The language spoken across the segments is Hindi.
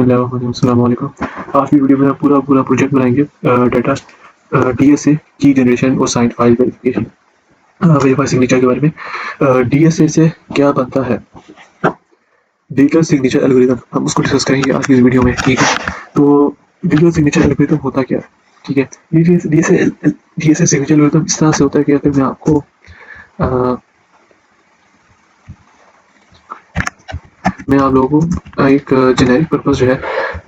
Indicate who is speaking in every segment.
Speaker 1: अस्सलाम वालेकुम। आज की वीडियो में आप पूरा प्रोजेक्ट बनाएंगे डाटा डीएसए की जनरेशन और sign file verification verify signature के बारे में। डीएसए से क्या बनता है, डिजिटल सिग्नेचर एल्गोरिथम, हम उसको डिस्कस करेंगे आज की इस वीडियो में। ठीक है, तो डिजिटल सिग्नेचर एल्गोरिथम होता क्या है? ठीक है, डीएसए सिग्नेचर एल्गोरिथम इस तरह से होता है कि अगर मैं आपको मैं आप लोगों को एक जेनेरिक पर्पस जो है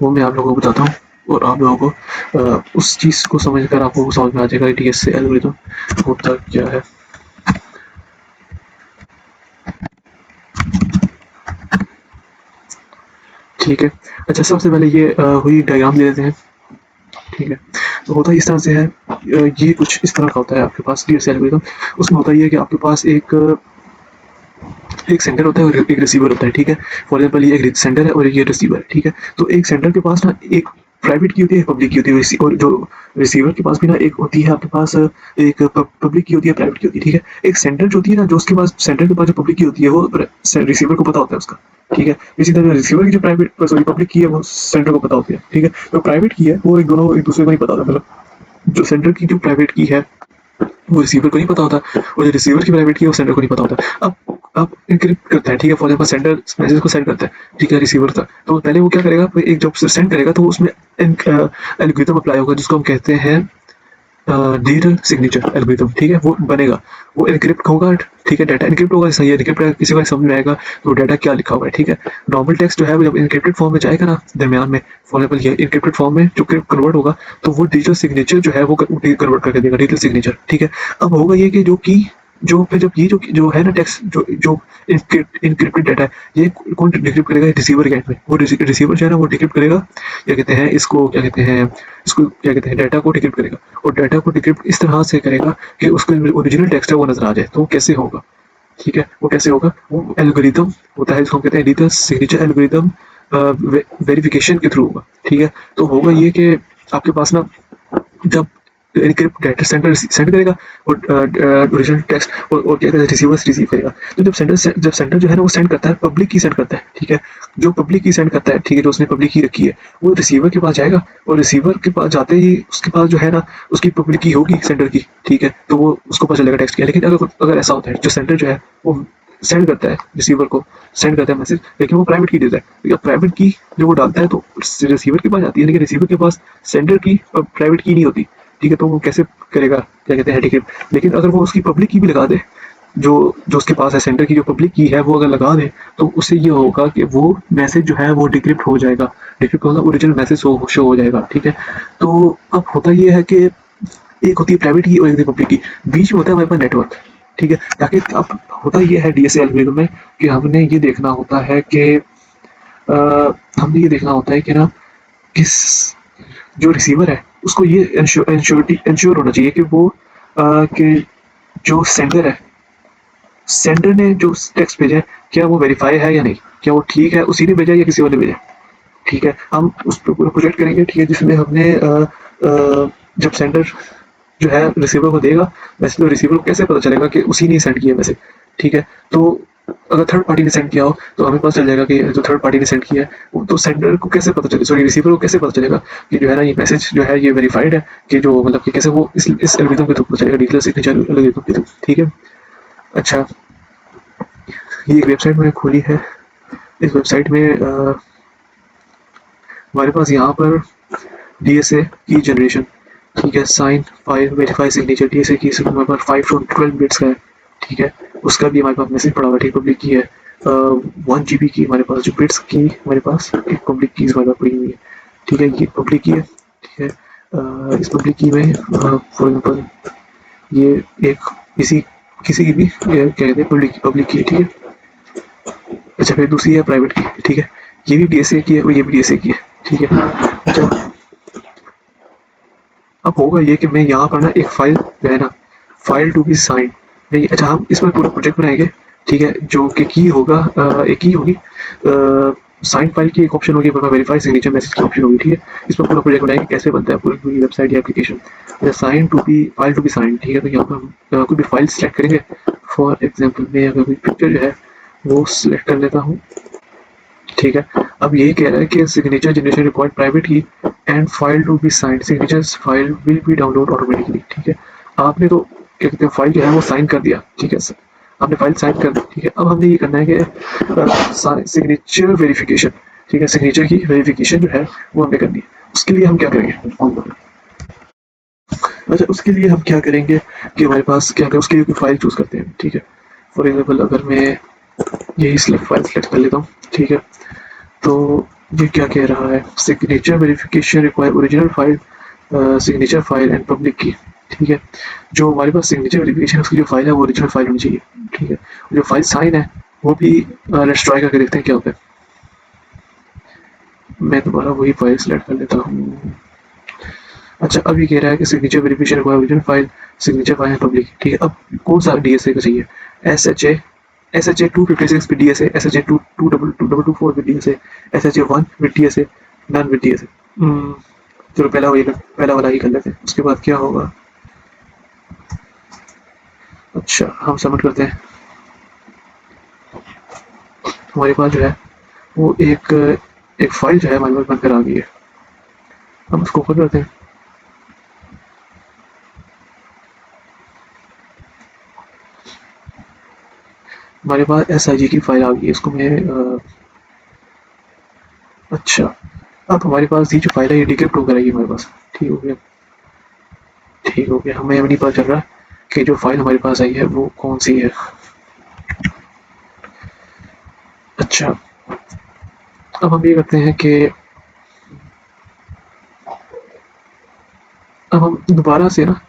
Speaker 1: वो मैं आप लोगों को बताता हूँ, और आप लोगों को उस चीज़ को समझ कर आपको समझ में आ जाएगा डीएसए एल्गोरिथम होता क्या है। ठीक है, अच्छा सबसे पहले ये हुई डायग्राम ले लेते हैं। ठीक है, तो होता इस तरह से है, ये कुछ इस तरह का होता है आपके पास डीएसए एल्गोरिथम। उसमें होता ये है कि आपके पास एक सेंडर होता है और एक रिसीवर होता है। ठीक है, फॉर एग्जाम्पल ये एक सेंडर है और ये रिसीवर है। ठीक है, तो एक सेंडर के पास ना एक प्राइवेट की होती है, पब्लिक की होती है, और जो रिसीवर के पास भी ना एक होती है आपके पास, एक पब्लिक की होती है, प्राइवेट की होती है। ठीक है, एक सेंडर जो होती है ना, जो उसके पास सेंडर के पास जो पब्लिक की होती है वो रिसीवर को पता होता है उसका। ठीक है, इसी तरह रिसीवर की जो प्राइवेट सॉरी पब्लिक की है वो सेंडर को पता होती है। ठीक है, तो प्राइवेट की है वो एक दोनों एक दूसरे को नहीं पता होता, मतलब जो सेंडर की जो प्राइवेट की है वो रिसीवर को नहीं पता होता, और जो रिसीवर की प्राइवेट की है वो सेंडर को नहीं पता होता। अब इनक्रिप्ट करता है। ठीक है, फॉर एग्जाम्पल सेंडर मैसेज को सेंड करता है, ठीक है, रिसीवर तक। तो पहले वो क्या करेगा, एक जब सेंड करेगा तो उसमें एल्गोरिथम अप्लाई होगा जिसको हम कहते हैं डिजिटल सिग्नेचर एल्गोरिथम। ठीक है, वो बनेगा, वो एनक्रिप्ट होगा। ठीक है, डाटा एनक्रिप्ट होगा, सही है, एनक्रिप्ट किसी को समझ में आएगा तो डाटा क्या लिखा हुआ है। ठीक है, नॉर्मल टेक्स्ट जो है वो जब एनक्रिप्टेड फॉर्म में जाएगा ना दरमियान में, फॉर एग्जाम्पल ये एनक्रिप्टेड फॉर्म में जो कन्वर्ट होगा तो वो डिजिटल सिग्नेचर जो है वो कन्वर्ट करके देगा डिजिटल सिग्नेचर। ठीक है, अब होगा ये कि जो फिर जब ये जो है ना टेक्स्ट जो जो इनक्रिप्टेड डाटा है, ये कौन डिक्रिप्ट करेगा? रिसीवर के एंड में वो रिसीवर जो है ना वो डिक्रिप्ट करेगा, क्या कहते हैं इसको, क्या कहते हैं इसको, क्या कहते हैं डाटा को डिक्रिप्ट करेगा, और डाटा को डिक्रिप्ट इस तरह से करेगा कि उसका ओरिजिनल टेक्स्ट है वो नजर आ जाए। तो वो कैसे होगा? ठीक है, वो कैसे होगा? वो एल्गोरिथम होता है जिसको हम कहते हैं डिजिटल सिग्नेचर एल्गोरिथम, वेरिफिकेशन के थ्रू होगा। ठीक है, तो होगा ये कि आपके पास ना जब एनक्रिप्ट डाटा सेंडर सेंड करेगा और ओरिजिनल टेक्स्ट और क्या कहते हैं रिसीवर रिसीव करेगा। तो जब सेंडर जो है ना वो सेंड करता है, पब्लिक की सेंड करता है। ठीक है, जो पब्लिक की सेंड करता है, ठीक है, जो उसने पब्लिक की रखी है वो रिसीवर के पास जाएगा, और रिसीवर के पास जाते ही उसके पास जो है ना उसकी पब्लिक की होगी सेंडर की। ठीक है, तो वो उसको पता चलेगा टेक्स्ट किया। लेकिन अगर ऐसा होता है जो सेंडर जो है वो सेंड करता है रिसीवर को, सेंड करता है मैसेज, लेकिन वो प्राइवेट की देता है, प्राइवेट की जो वो डालता है तो रिसीवर के पास जाती है, लेकिन रिसीवर के पास सेंडर की प्राइवेट की नहीं होती। ठीक है, तो वो कैसे करेगा, क्या कहते हैं डिक्रिप्ट। लेकिन अगर वो उसकी पब्लिक की भी लगा दे, जो जो उसके पास है सेंडर की जो पब्लिक की है वो अगर लगा दे, तो उससे ये होगा कि वो मैसेज जो है वो डिक्रिप्ट हो जाएगा, डिक्रिप्ट होगा, ओरिजिनल मैसेज शो हो जाएगा। ठीक है, तो अब होता ये है कि एक होती है प्राइवेट की और एक होती है पब्लिक की, बीच में होता है हमारे पास नेटवर्क। ठीक है, ताकि अब होता ये है डीएसए एल्गोरिथम में कि हमने ये देखना होता है कि हमने ये देखना होता है कि ना किस जो रिसीवर है उसको ये इंश्योर होना चाहिए कि वो कि जो सेंडर है, सेंडर ने जो टेक्स्ट भेजा है क्या वो वेरीफाई है या नहीं, क्या वो ठीक है, उसी ने भेजा या किसी और ने भेजा। ठीक है, हम उस पर पूरा प्रोजेक्ट करेंगे। ठीक है, जिसमें हमने जब सेंडर जो है रिसीवर को देगा वैसे, तो रिसीवर को कैसे पता चलेगा कि उसी ने सेंड किया मैसेज। ठीक है, तो अगर थर्ड पार्टी ने सेंड किया हो तो हमें पता चल जाएगा कि जो थर्ड पार्टी ने सेंड किया है, तो सेंडर को कैसे पता चलेगा, सॉरी रिसीवर को कैसे पता चलेगा कि जो है ना ये मैसेज जो है ये वेरीफाइड है, कि जो मतलब कि कैसे वो इस एल्गोरिथम के थ्रू पता चलेगा, डिजिटल सिग्नेचर एल्गोरिथम के थ्रू। ठीक है, अच्छा ये एक वेबसाइट मैंने खोली है। इस वेबसाइट में हमारे पास यहाँ पर डीएसए की जनरेशन, ठीक है, sign file verify signature, DSA की हमारे पास 5 to 12 बिट्स का है। ठीक है, उसका भी हमारे पास मैसेज पड़ा हुआ है, ठीक, पब्लिक की है 1 GB की हमारे पास, जो बिट्स की हमारे पास एक पब्लिक की हमारे पास पड़ी हुई है। ठीक है, ये पब्लिक की है। ठीक है, इस पब्लिक की में फॉर एग्जाम्पल ये एक किसी की भी क्या कहते हैं पब्लिक की है। ठीक है, अच्छा फिर दूसरी है प्राइवेट की। ठीक है, ये भी डीएसए की है और ये भी डीएसए की है। ठीक है, अच्छा अब होगा ये कि मैं यहाँ पर ना एक फाइल जो है ना, फाइल टू बी साइन नहीं, अच्छा हम इसमें पूरा प्रोजेक्ट बनाएंगे। ठीक है, जो कि की होगा एक ही होगी, साइन फाइल की एक ऑप्शन होगी, वेरीफाई सिग्नेचर मैसेज की ऑप्शन होगी। ठीक है, इसमें पूरा प्रोजेक्ट बनाएंगे कैसे बनता है पूरी वेबसाइट या application. Sign to be file to be sign. ठीक है, तो यहाँ पर हम कोई भी फाइल सेलेक्ट करेंगे। फॉर एग्जाम्पल मैं अगर कोई पिक्चर जो है वो सिलेक्ट कर लेता हूँ। ठीक है, अब ये कह रहा है कि signature generation required private key and file to be signed, signatures file will be download automatically. ठीक है, आपने तो क्या कहते हैं फाइल जो है वो साइन कर दिया, ठीक है सर, आपने फाइल साइन कर दी, ठीक है। अब हमने ये करना है कि सिग्नेचर वेरिफिकेशन, ठीक है, सिग्नेचर की वेरिफिकेशन जो है वो हमें करनी है। उसके लिए हम क्या करेंगे, अच्छा उसके लिए हम क्या करेंगे कि हमारे पास क्या, उसके लिए कोई फाइल चूज करते हैं, ठीक है। फॉर एग्जाम्पल अगर मैं यही सिलेक्ट फाइल सेलेक्ट कर लेता हूँ, ठीक है, तो ये क्या कह रहा है, signature verification require original file, signature file and public की, ठीक है। जो हमारे पास सिग्नेचर वेरिफिकेशन उसकी जो फाइल है वो ओरिजिनल फाइल होनी चाहिए, ठीक है। जो फाइल साइन है वो भी लेट्स ट्राई करके देखते हैं क्या होता है। मैं दोबारा वही फाइल सेलेक्ट कर लेता हूँ। अच्छा अभी कह रहा है कि signature verification require original file, signature file public, ठीक है। अब कौन सा डीएसए का चाहिए, S H A 256 with DSA, S H A 22224 with DSA, S H A 1 with DSA, none with DSA. चलो पहला वाला ही कर लेते हैं, उसके बाद क्या होगा। अच्छा हम सबमिट करते हैं, हमारे पास जो है वो एक फाइल जो है हमारे पास बनकर आ गई है। हम उसको ओपन करते हैं, हमारे पास एस आई जी की फाइल आ गई है, इसको मैं अच्छा अब हमारे पास ये जो फाइल है ये डिक्रिप्ट होकर आएगी हमारे पास, ठीक हो गया, ठीक हो गया। हमें अब नहीं पता चल रहा कि जो फाइल हमारे पास आई है वो कौन सी है। अच्छा अब हम ये करते हैं कि अब हम दोबारा से ना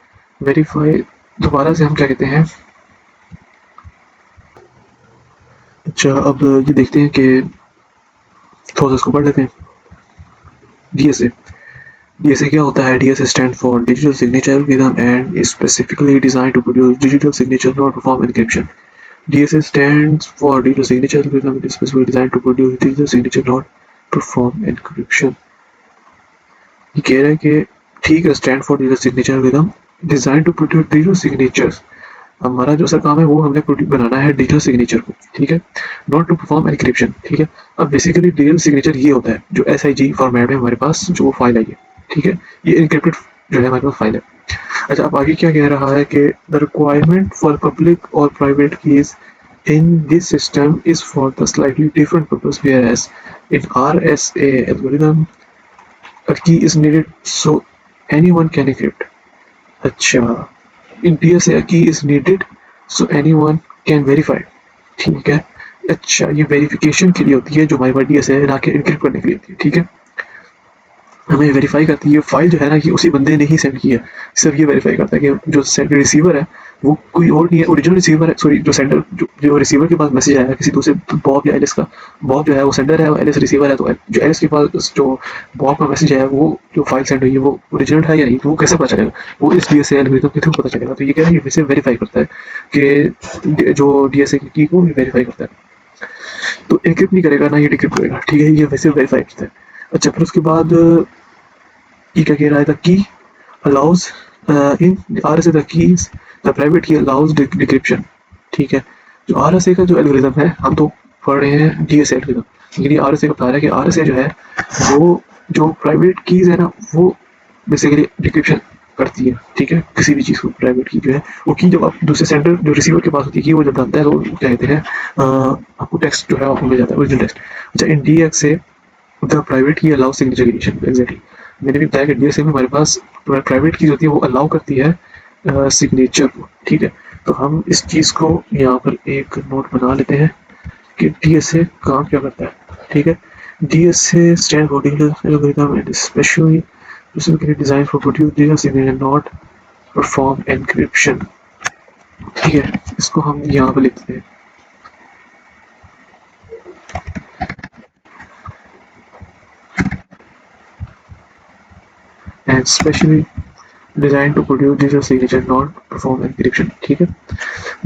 Speaker 1: वेरीफाई, दोबारा से हम क्या कहते हैं, अच्छा अब ये देखते हैं कि थोड़ा सा इसको पढ़ लेते हैं। डीएसए, डीएसए क्या होता है, DSA stand for digital signature algorithm and is specifically design to produce digital signature not perform encryption. DSA stands for digital signature algorithm. It is specifically designed to produce digital signature not perform encryption. ये कह रहा है कि ठीक है, stand for digital signature algorithm design to produce digital signatures, हमारा जो सर काम है वो हमने बनाना है डिजिटल सिग्नेचर को, ठीक है, नॉट टू परफॉर्म एनक्रिप्शन, ठीक है। अब बेसिकली डिजिटल सिग्नेचर ये होता है जो SIG फॉर्मेट में हमारे पास जो फाइल आई है, ठीक है, ये इनक्रिप्टेड जो है हमारे पास फाइल है। अच्छा अब आगे क्या कह रहा है कि द रिक्वायरमेंट फॉर पब्लिक और private keys in this system is for the slightly different purpose, whereas in RSA algorithm a key is needed so anyone can encrypt. अच्छा in DSA a key is needed so anyone can verify, ठीक है। अच्छा ये वेरिफिकेशन के लिए होती है जो हमारे पास DSA है, ना कि इनक्रिप्ट करने के लिए होती है, ठीक है। हमें वेरीफाई करती है फाइल जो है ना कि उसी बंदे ने ही सेंड की है, सिर्फ ये वेरीफाई करता है कि जो सेंड रिसीवर है वो कोई और नहीं है, ओरिजिनल रिसीवर है, सॉरी जो सेंडर जो रिसीवर के पास मैसेज आया है किसी दूसरे बॉब या एलिस का, बॉब जो है वो सेंडर है और एलिस रिसीवर है, तो जो एलिस के पास जो बॉब का मैसेज आया वो जो फाइल सेंड हुई है वो ओरिजिनल है या नहीं, तो वो कैसे पता चलेगा, वो इस DSA एल्गोरिथम के थ्रू पता चलेगा। तो ये कह रहा है ये वैसे वेरीफाई करता है कि जो DSA की को वेरीफाई करता है, तो एनक्रिप्ट नहीं करेगा ना ये डिक्रिप्ट करेगा, ठीक है, ये वैसे वेरीफाई करता है। अच्छा फिर उसके बाद ये क्या कह रहा है, the key allows in RSA the keys the private की अलाउज डिक्रिप्शन, ठीक है। जो RSA का जो एल्गोरिथम है हम तो पढ़ रहे हैं DSA एल्गोरिथम, लेकिन ये RSA का बता रहा है कि RSA जो है वो जो प्राइवेट कीज है ना वो बेसिकली डिक्रिप्शन करती है, ठीक है, किसी भी चीज़ को प्राइवेट की जो है वो की जब आप दूसरे सेंडर जो रिसीवर के पास होती है कि वो जब डालता है तो क्या कहते हैं आपको टेक्स्ट जो है आपको मिल जाता है ओरिजिनल टेक्स्ट। अच्छा इन DXA द प्राइवेट की अलाउ सिग्नेचर एडिशन, एग्जैक्टली मैंने भी बताया कि DSA में हमारे पास प्राइवेट की होती है वो अलाउ करती है सिग्नेचर को, ठीक है। तो हम इस चीज़ को यहाँ पर एक नोट बना लेते हैं कि DSA काम क्या करता है, ठीक है। DSA stand for digital algorithm and specifically designed for produce digital signature and not perform encryption, ठीक है, इसको हम यहाँ पर लिखते हैं and specially designed to produce digital signature not perform encryption, ठीक है।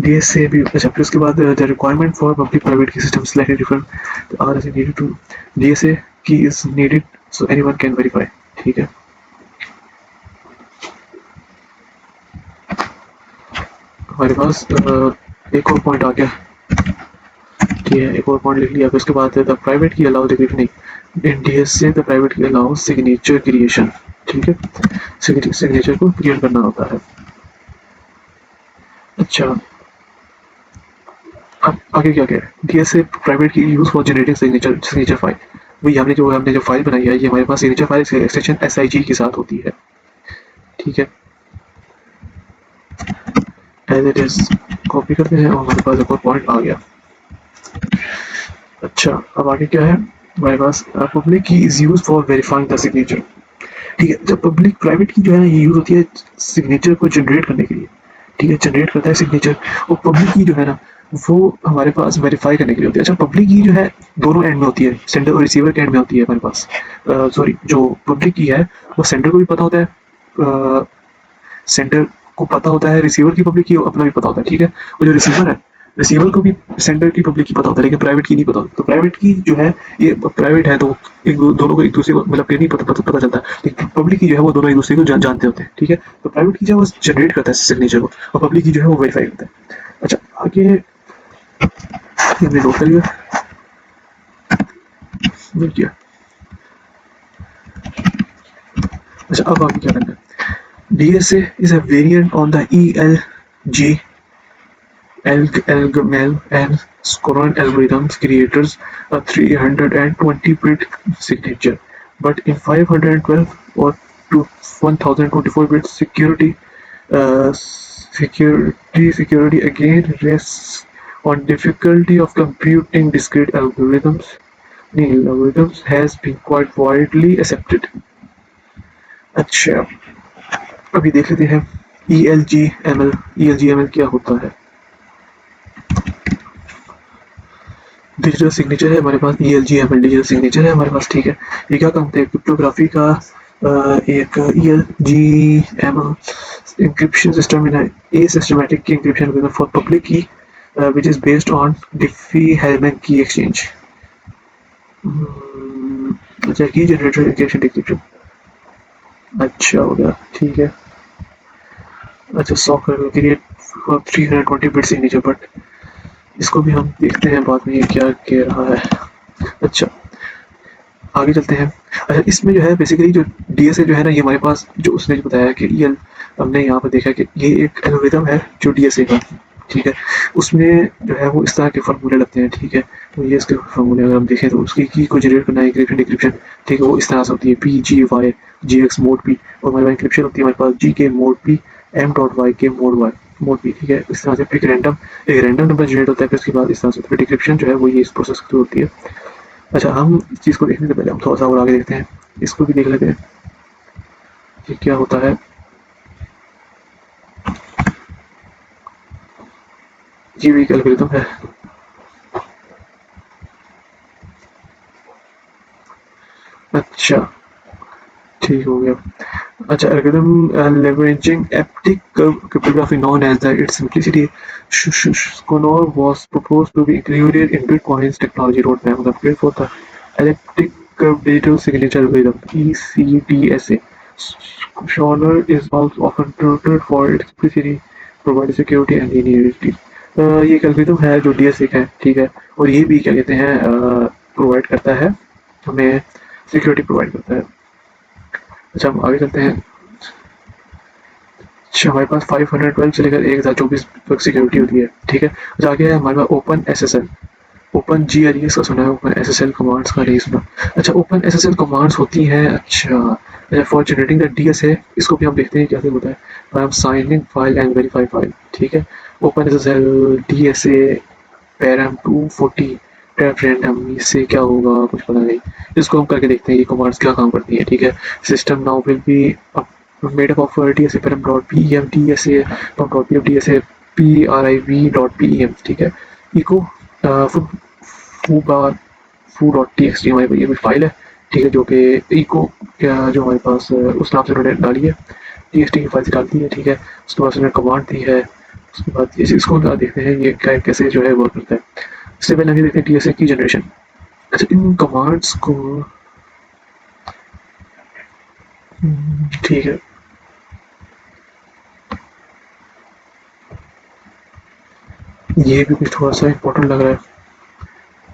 Speaker 1: DSA भी अच्छा फिर उसके बाद the requirement for public private key system slightly different, the RSA needed to DSA key is needed so anyone can verify, ठीक है। हमारे पास एक और पॉइंट आ गया, ठीक है, एक और पॉइंट लिख लिया। फिर उसके बाद द प्राइवेट की अलाउ डिक्रिप्शन नहीं, इन डीएसए द प्राइवेट की अलाउंस सिग्नेचर क्रिएशन, ठीक है, सिग्नेचर को क्रिएट करना होता है। अच्छा, अब आगे क्या कह रहे हैं, डीएसए प्राइवेट की use for generating signature file. वही हमने जो फाइल बनाई है ये हमारे पास सिग्नेचर फाइल एक्सटेंशन एसआईजी के साथ होती है, ठीक है। एज इट इज कॉपी करते हैं और हमारे पास एक और पॉइंट आ गया। अच्छा, अब आगे क्या है हमारे पास, पब्लिक की is use for verifying the signature, ठीक है। जब पब्लिक प्राइवेट की जो है ये यूज होती है सिग्नेचर को जनरेट करने के लिए, ठीक है, जनरेट करता है सिग्नेचर। और पब्लिक की जो है ना वो हमारे पास वेरीफाई करने के लिए होती है। अच्छा, पब्लिक की जो है दोनों एंड में होती है, सेंडर और रिसीवर के एंड में होती है हमारे पास। सॉरी, जो पब्लिक की है वो सेंडर को भी पता होता है, सेंडर को पता होता है, रिसीवर की पब्लिक की अपना भी पता होता है, ठीक है। और जो रिसीवर है, रिसीवर को भी सेंडर की पब्लिक की पता होता है, लेकिन प्राइवेट की नहीं पता होता। तो प्राइवेट की जो है ये प्राइवेट है तो दोनों को एक दूसरे को मतलब ये नहीं पता चलता, लेकिन पब्लिक की जो है वो दोनों एक दूसरे को जानते होते हैं, ठीक है। तो प्राइवेट की जो है वो जनरेट करता है सिग्नेचर को और पब्लिक की जो है वो वेरीफाई करता है। अच्छा, आगे हमने नोट कर लिया, नोट किया। अच्छा, अब आगे क्या करना है, DSA is a variant on the ELG Elgamal and Scoron algorithms creates a 320-bit signature, but in 512 or 1024-bit security again rests on difficulty of computing discrete algorithms. Neil algorithms has been quite widely accepted. अच्छा, अभी देख लेते हैं ELGML क्या होता है। डिजिटल सिग्नेचर है हमारे पास, ELGML डिजिटल सिग्नेचर है हमारे पास, ठीक है। ये क्या काम है, क्रिप्टोग्राफी का एक ELGML encryption system in a systematic key encryption algorithm for public key which is based on Diffie-Hellman key exchange. अच्छा, की जनरेटर एन्क्रिप्शन डिक्रिप्शन, अच्छा हो गया, ठीक है। अच्छा, 100 क्रिएट 320 बिट सिग्नेचर, बट इसको भी हम देखते हैं बाद में ये क्या कह रहा है। अच्छा, आगे चलते हैं। अच्छा, इसमें जो है बेसिकली जो डीएसए जो है ना ये हमारे पास जो उसने जो बताया कि ये हमने यहाँ पर देखा कि ये एक एल्गोरिथम है जो डीएसए का, ठीक है। उसमें जो है वो इस तरह के फार्मूले लगते हैं, ठीक है। तो ये इसके फार्मूले अगर हम देखें तो उसकी की को जनरेट करना है, इंक्रिप्शन डिक्रिप्शन, ठीक है, वो इस तरह से होती है PGY GX मोड P, और हमारे पास इंक्रिप्शन होती है हमारे पास GK मोड P M.Y के मोड P, ठीक है। इस तरह से फिर एक रैंडम नंबर जनरेट होता है, फिर उसके बाद इस तरह से फिर डिक्रिप्शन जो है वो ये इस प्रोसेस के थ्रू होती है। अच्छा, हम इस चीज़ को देखने से पहले हम थोड़ा सा और आगे देखते हैं, इसको भी देख लेते हैं कि क्या होता है। ये भी एक एल्गोरिथम है। अच्छा, ठीक हो गया। अच्छा, algorithm leveraging haptic cryptography known as its simplicity, Schnorr was proposed to be included in Bitcoin's technology roadmap. The upgrade for the elliptic curve digital signature algorithm (ECDSA). Schnorr is also often noted for its simplicity, provide security and linearity. ये एक एल्गोरिथम है जो डीएसए का है, ठीक है। और ये भी क्या कहते हैं प्रोवाइड करता है हमें, सिक्योरिटी प्रोवाइड करता है। अच्छा, हम आगे चलते हैं। अच्छा, हमारे पास 512 से लेकर 1024 तक सिक्योरिटी होती है, ठीक है। अच्छा, आगे है हमारे पास ओपन SSL, ओपन GRES का सुना है, ओपन SSL कमांड्स का नहीं सुना। अच्छा, ओपन SSL कमांड्स होती हैं, अच्छा फॉर जनरेटिंग द DSA, इसको भी हम देखते हैं कैसे होता है। I am signing file and verify file, ठीक है। Open SSL DSA param 240 tap random, इससे क्या होगा कुछ पता नहीं, इसको हम करके देखते हैं ये कमांड्स क्या काम करती है, ठीक है। System now will be made up of DSA param.pem DSA pum.pem DSA PRIV.pem, ठीक है। इको फू बार फू डॉट TXT हमारे पास ये भी फाइल है, ठीक है, जो कि इको जो हमारे पास उस नाम से उन्होंने डाली है, TXT की फाइल से डालती है, ठीक है। उसके बाद उन्होंने कमांड दी है, उसके बाद इसको देखते हैं ये क्या कैसे जो है वर्क करता है। इससे पहले हम देखते हैं DSA की जनरेशन। अच्छा, इन कमांड्स को, ठीक है, ये भी कुछ थोड़ा सा इम्पोर्टेंट लग रहा है,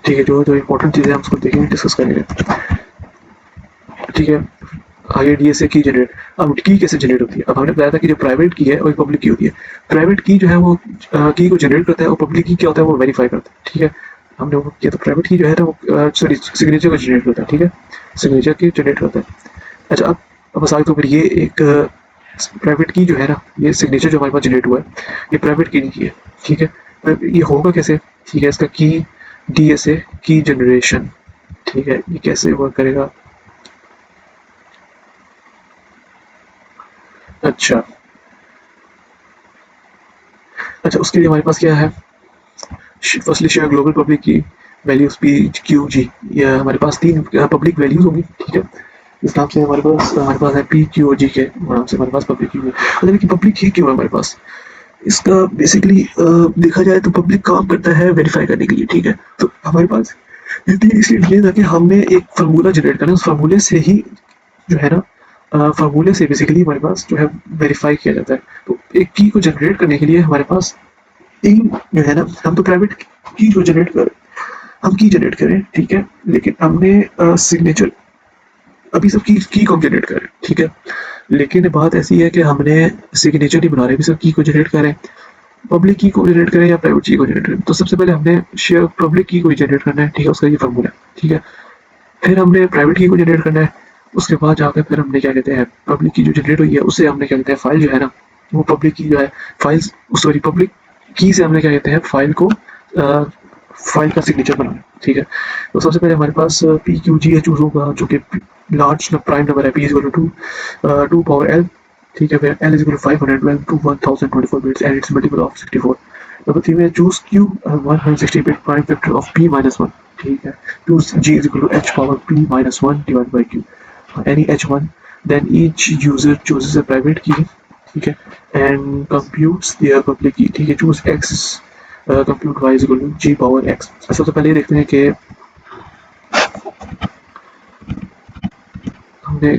Speaker 1: ठीक है। जो जो इम्पोर्टेंट चीज़ें हम उसको देखेंगे, डिस्कस करेंगे। ठीक है। आगे डी से की जनरेट। अब की कैसे जनरेट होती है? अब हमने बताया था कि जो प्राइवेट की है और पब्लिक की होती है। प्राइवेट की जो है वो की को जनरेट करता है और पब्लिक की क्या होता है वो वेरीफाई करता है। ठीक है, हमने वो किया। तो प्राइवेट की जो है ना वो सॉरी सिग्नेचर को जनरेट करता है। ठीक है, सिग्नेचर की जनरेट करता है। अच्छा, अब बस आगे तो फिर ये एक प्राइवेट की जो है ना, ये सिग्नेचर जो हमारे पास जनरेट हुआ है ये प्राइवेट की नहीं की है। ठीक है, तो ये होगा कैसे? ठीक है, इसका की डी एस ए की जनरेशन। ठीक है, ये कैसे वर्क करेगा? अच्छा अच्छा, उसके लिए हमारे पास क्या है? फर्स्टली शेयर ग्लोबल पब्लिक की वैल्यूज पी क्यू जी। ये हमारे पास तीन पब्लिक वैल्यूज होंगी। ठीक है, इस नाम से हमारे पास है पी क्यू जी के नाम से हमारे पास पब्लिक की है। मतलब कि पब्लिक की क्यों है हमारे पास? इसका बेसिकली देखा जाए तो पब्लिक काम करता है वेरीफाई करने के लिए। ठीक है, तो हमारे पास ये तीन इसलिए दिए ताकि हमने एक फार्मूला जनरेट करना है, उस फार्मूले से ही जो है ना, फार्मूले से बेसिकली हमारे पास जो है वेरीफाई किया जाता है। तो एक की को जनरेट करने के लिए हमारे पास तीन जो है ना, हम तो प्राइवेट की को जनरेट कर हम की जनरेट करें। ठीक है, लेकिन हमने सिग्नेचर अभी सब की को जनरेट करें। ठीक है, लेकिन बात ऐसी है कि हमने सिग्नेचर नहीं बना रहे, अभी सब की को जनरेट करें। पब्लिक की को जनरेट करें या प्राइवेट की को जनरेट करें, तो सबसे पहले हमने शेयर पब्लिक की को जनरेट करना है। ठीक है, उसका ये फॉर्मूला। ठीक है, फिर हमने प्राइवेट की को जनरेट करना है। उसके बाद जाकर फिर हमने क्या कहते हैं, पब्लिक की जो जनरेट हुई है उससे हमने क्या कहते हैं फाइल जो है ना, वो पब्लिक की जो है फाइल, सॉरी पब्लिक की से हमने क्या कहते हैं फाइल को फाइल का सिग्नेचर बनाना है। ठीक है, तो सबसे पहले हमारे पास पी क्यू जी चूज होगा जो कि लार्ज प्राइम नंबर है। P is two to power l. ठीक है, फिर l is 512 to 1024 bits and its multiple of 64। Number 3 में choose q 160 bit prime factor of P minus one. ठीक है, choose ji is equal to h power P minus one divide by q any h1, then each user chooses a private key. ठीक है, and computes their public key. ठीक है, choose x compute y is equal to g power x। सबसे पहले ये देखते हैं कि हमने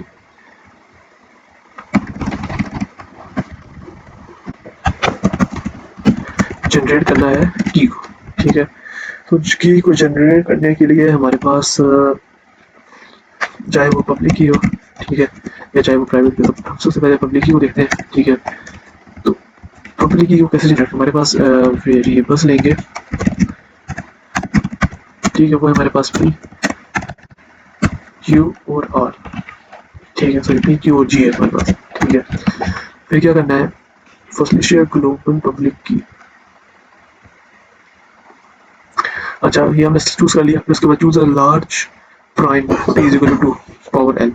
Speaker 1: जनरेट करना है की को। ठीक है, तो की को जनरेट करने के लिए हमारे पास चाहे वो पब्लिक की हो, ठीक है, या चाहे वो प्राइवेट की हो, तो सबसे पहले पब्लिक की को देखते हैं। ठीक है, तो पब्लिक की को कैसे जनरेट, हमारे पास वेरिएबल्स लेंगे। ठीक है, वो हमारे पास पी क्यू और आर। ठीक है, सॉरी पी क्यू और जी है हमारे पास। ठीक है, फिर क्या करना है? फर्स्टली शेयर ग्लोबल पब्लिक की। अच्छा, ये हमने चूज कर लिया। फिर उसके बाद choose a large prime p is equal to power l.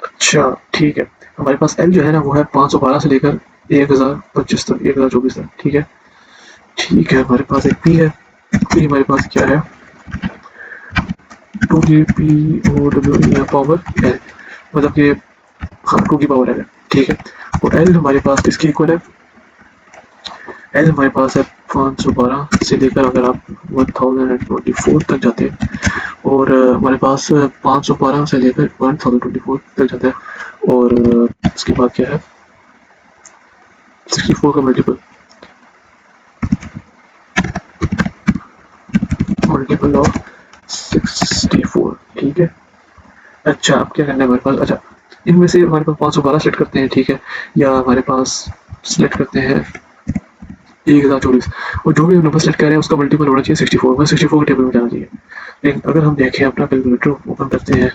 Speaker 1: अच्छा ठीक है, हमारे पास एल जो है ना वो है 512 से लेकर 1025 तक, 1024 तक। ठीक है, ठीक है, हमारे पास एक पी है। फिर हमारे पास क्या है? 2 पावर एल, मतलब कि हाँ 2 की पावर एल है। ठीक है, और एल हमारे पास किसके इक्वल है? एल हमारे पास है 512 से लेकर अगर आप 1024 तक जाते हैं, और हमारे पास 512 से लेकर 1024 तक जाता है। और इसके बाद क्या है? 64 का मल्टीपल मल्टीपल ऑफ 64। ठीक है, अच्छा अब क्या करना है हमारे पास? अच्छा, इनमें से हमारे पास 512 सेलेक्ट करते हैं। ठीक है, या हमारे पास सेलेक्ट करते हैं 1024, और जो भी नंबर सेलेक्ट कर रहे हैं उसका मल्टीपल होना चाहिए 64 में, 64 के टेबल में जाना चाहिए। लेकिन अगर हम देखें अपना कैलकुलेटर ओपन करते हैं,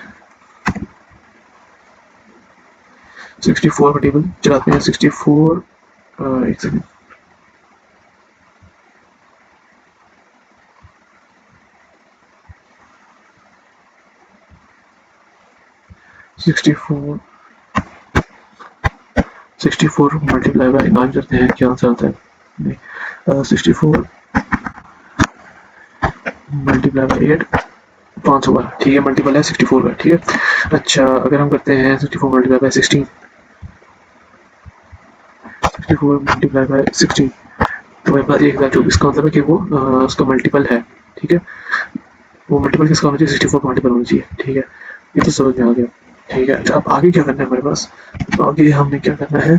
Speaker 1: 64 का टेबल चलाते हैं, 64 एक सेकंड, 64 64 मल्टीप्लाई बाई 9 करते हैं, क्या आंसर आता है? नहीं, 64 मल्टीप्लाई बाई 8, 512। ठीक है, मल्टीपल है 64 का। ठीक है, अच्छा अगर हम करते हैं 64 मल्टीप्लाई बाई 16, 64 मल्टीप्लाई बाई 16, तो मेरे पास 1024 का मतलब है कि वो उसका मल्टीपल है। ठीक है, वो मल्टीपल किसका होना चाहिए? 64 का मल्टीपल होना चाहिए। ठीक है, ये तो समझ में आ गया। ठीक है, अच्छा अब आगे क्या करना है हमारे पास? आगे हमने क्या करना है?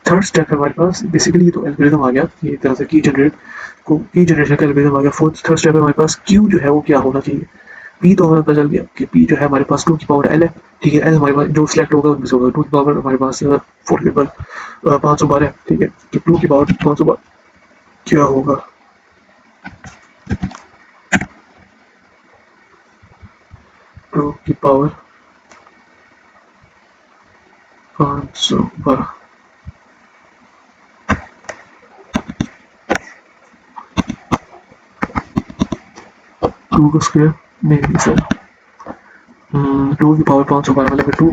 Speaker 1: थर्ड स्टेप है हमारे पास, बेसिकली ये तो एल्गोरिथम आ गया, ये तरह से की जनरेशन का एल्गोरिथम आ गया। फोर्थ थर्ड स्टेप है हमारे पास क्यू जो है वो क्या होना चाहिए? पी तो हमें पता चल गया कि पी जो है हमारे पास 2 की पावर एल है, ठीक है। एल हमारे पास जो सिलेक्ट होगा उनमें से होगा, 2 की पावर हमारे पास 4 के ऊपर 512 है, ठीक है। तो 2 की पावर 512 क्या होगा, 2 की पावर 512, 2 का स्क्वायर नहीं सर, 2 की पावर 512 मतलब 2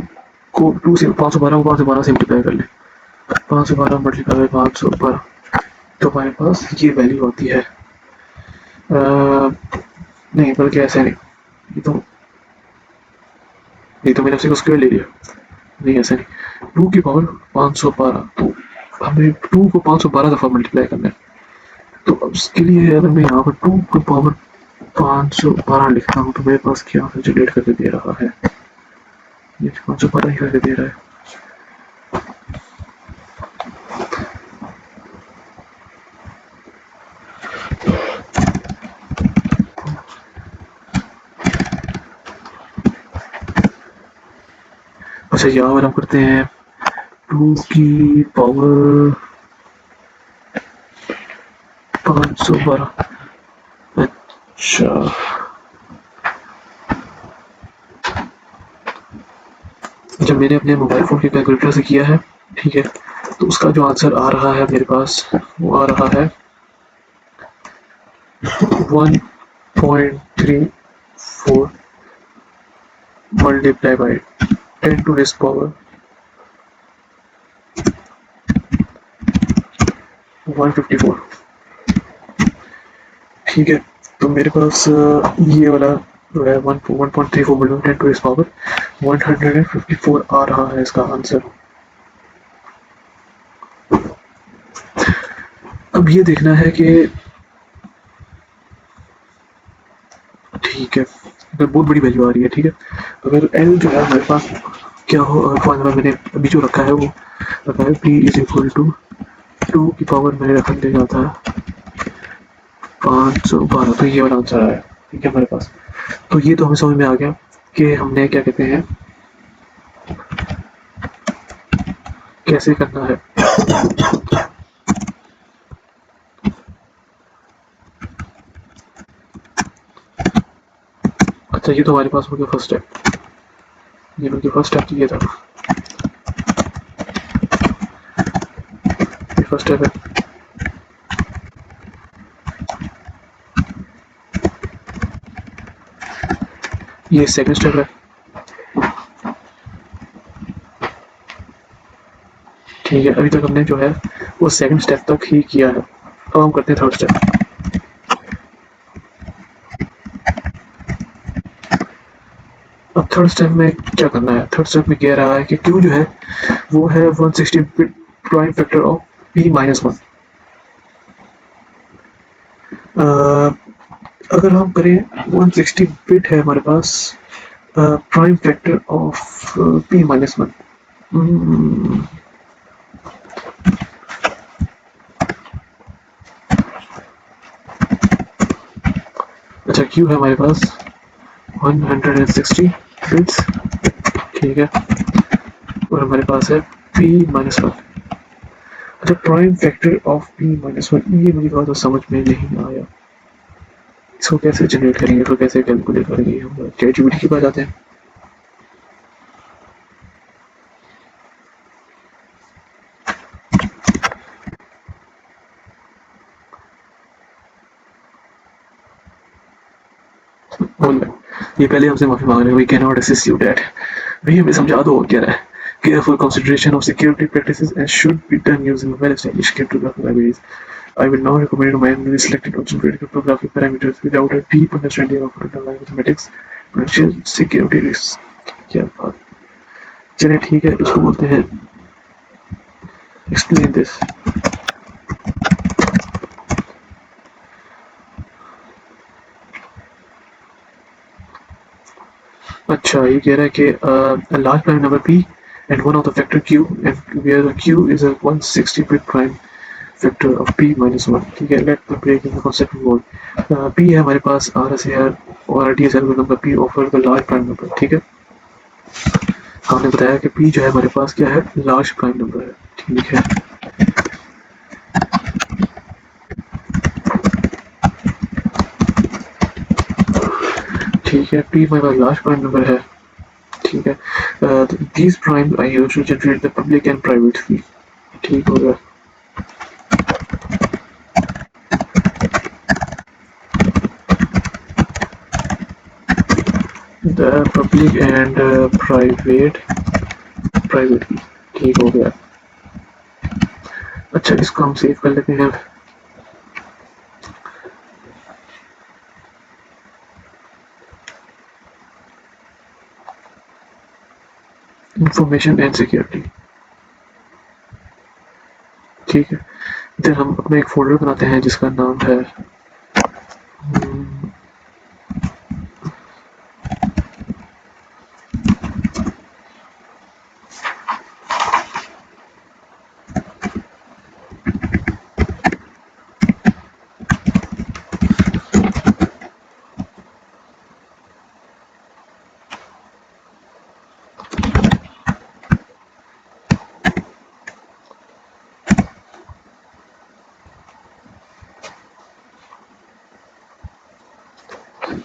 Speaker 1: को 2 से 512 को 512 से मल्टीप्लाई कर ले, 512 मल्टीप्लाई बाई 512, तो हमारे पास ये वैल्यू होती है नहीं बल्कि ऐसे नहीं, ये तो मैंने उसी को स्क्वायर ले लिया, नहीं ऐसे नहीं, 2 की पावर 512, तो हमें 2 को 512 दफ़ा मल्टीप्लाई करना है। तो अब इसके लिए अगर मैं यहाँ पर 2 की पावर 512 लिखता हूँ तो मेरे पास क्या जनरेट करके दे रहा है, ये 512 ही करके दे रहा है। अच्छा यहाँ पर हम करते हैं 2 की पावर 512, अच्छा जब मैंने अपने मोबाइल फ़ोन के कैलकुलेटर से किया है, ठीक है, तो उसका जो आंसर आ रहा है मेरे पास वो आ रहा है 1.34 multiply by 10 to this power 154, ठीक है। तो मेरे पास ये वाला जो है 1.34 मल्टीप्लाई 10 टू दिस पावर 154 आ रहा है इसका आंसर। अब ये देखना है कि ठीक है, अगर बहुत बड़ी वैल्यू आ रही है, ठीक है, अगर एल जो है हमारे पास क्या हो, फॉर्मूला मैंने अभी जो रखा है वो रखा है पी इज इक्वल टू 2 की पावर मैंने रखा देगा था 512, तो ये वाला आंसर आया, ठीक है हमारे पास। तो ये तो हमें समझ में आ गया कि हमने क्या कहते हैं कैसे करना है। अच्छा ये तो हमारे पास हो गया फर्स्ट स्टेप, ये बल्कि फर्स्ट स्टेप तो ये था, ये फर्स्ट स्टेप है। ये सेकंड स्टेप है, ठीक है। अभी तक हमने जो है वो सेकंड स्टेप तक ही किया है, अब हम करते हैं थर्ड स्टेप। अब थर्ड स्टेप में क्या करना है, थर्ड स्टेप में कह रहा है कि क्यू जो है वो है 160 bit prime factor of P minus 1। अगर हम करें 160 बिट है हमारे पास prime factor of P minus 1, अच्छा क्यू है हमारे पास 160 बिट्स, ठीक है, और हमारे पास है पी माइनस 1। अच्छा prime factor of P minus 1, ये मुझे थोड़ा सा समझ में नहीं आया, इसको कैसे जनरेट करेंगे, तो कैसे कैलकुलेट करेंगे, हम चैट जीपीटी के पास जाते हैं। बोल रहे ये पहले हमसे माफी मांग रहे हैं, we can not assist you that, भैया हमें समझा दो क्या रहा है। Careful consideration of security practices and should be done using well-established cryptographic libraries. I will now recommend manually selected or generated cryptographic parameters without a deep understanding of underlying mathematics, potential security risks. क्या बात, चलिए ठीक है, उसको बोलते हैं explain this. अच्छा ये कह रहा है कि a large prime number p and one of the factor q and where the q is a 160 bit prime factor of p minus one, ठीक है। Let the break in the concept involve. p है हमारे पास r एस आर और टी एस एल्गोरिथम का p offer the large prime number, ठीक है। हमने बताया कि p जो है हमारे पास क्या है, लार्ज प्राइम नंबर है, ठीक है। ठीक है, p हमारे पास लार्ज प्राइम नंबर है, ठीक है। these primes are used to generate the public and private key, ठीक हो गया। the public and private की, ठीक हो गया। अच्छा, इसको हम सेव कर लेते हैं। इंफॉर्मेशन एंड सिक्योरिटी, ठीक है। फिर हम अपना एक फोल्डर बनाते हैं जिसका नाम है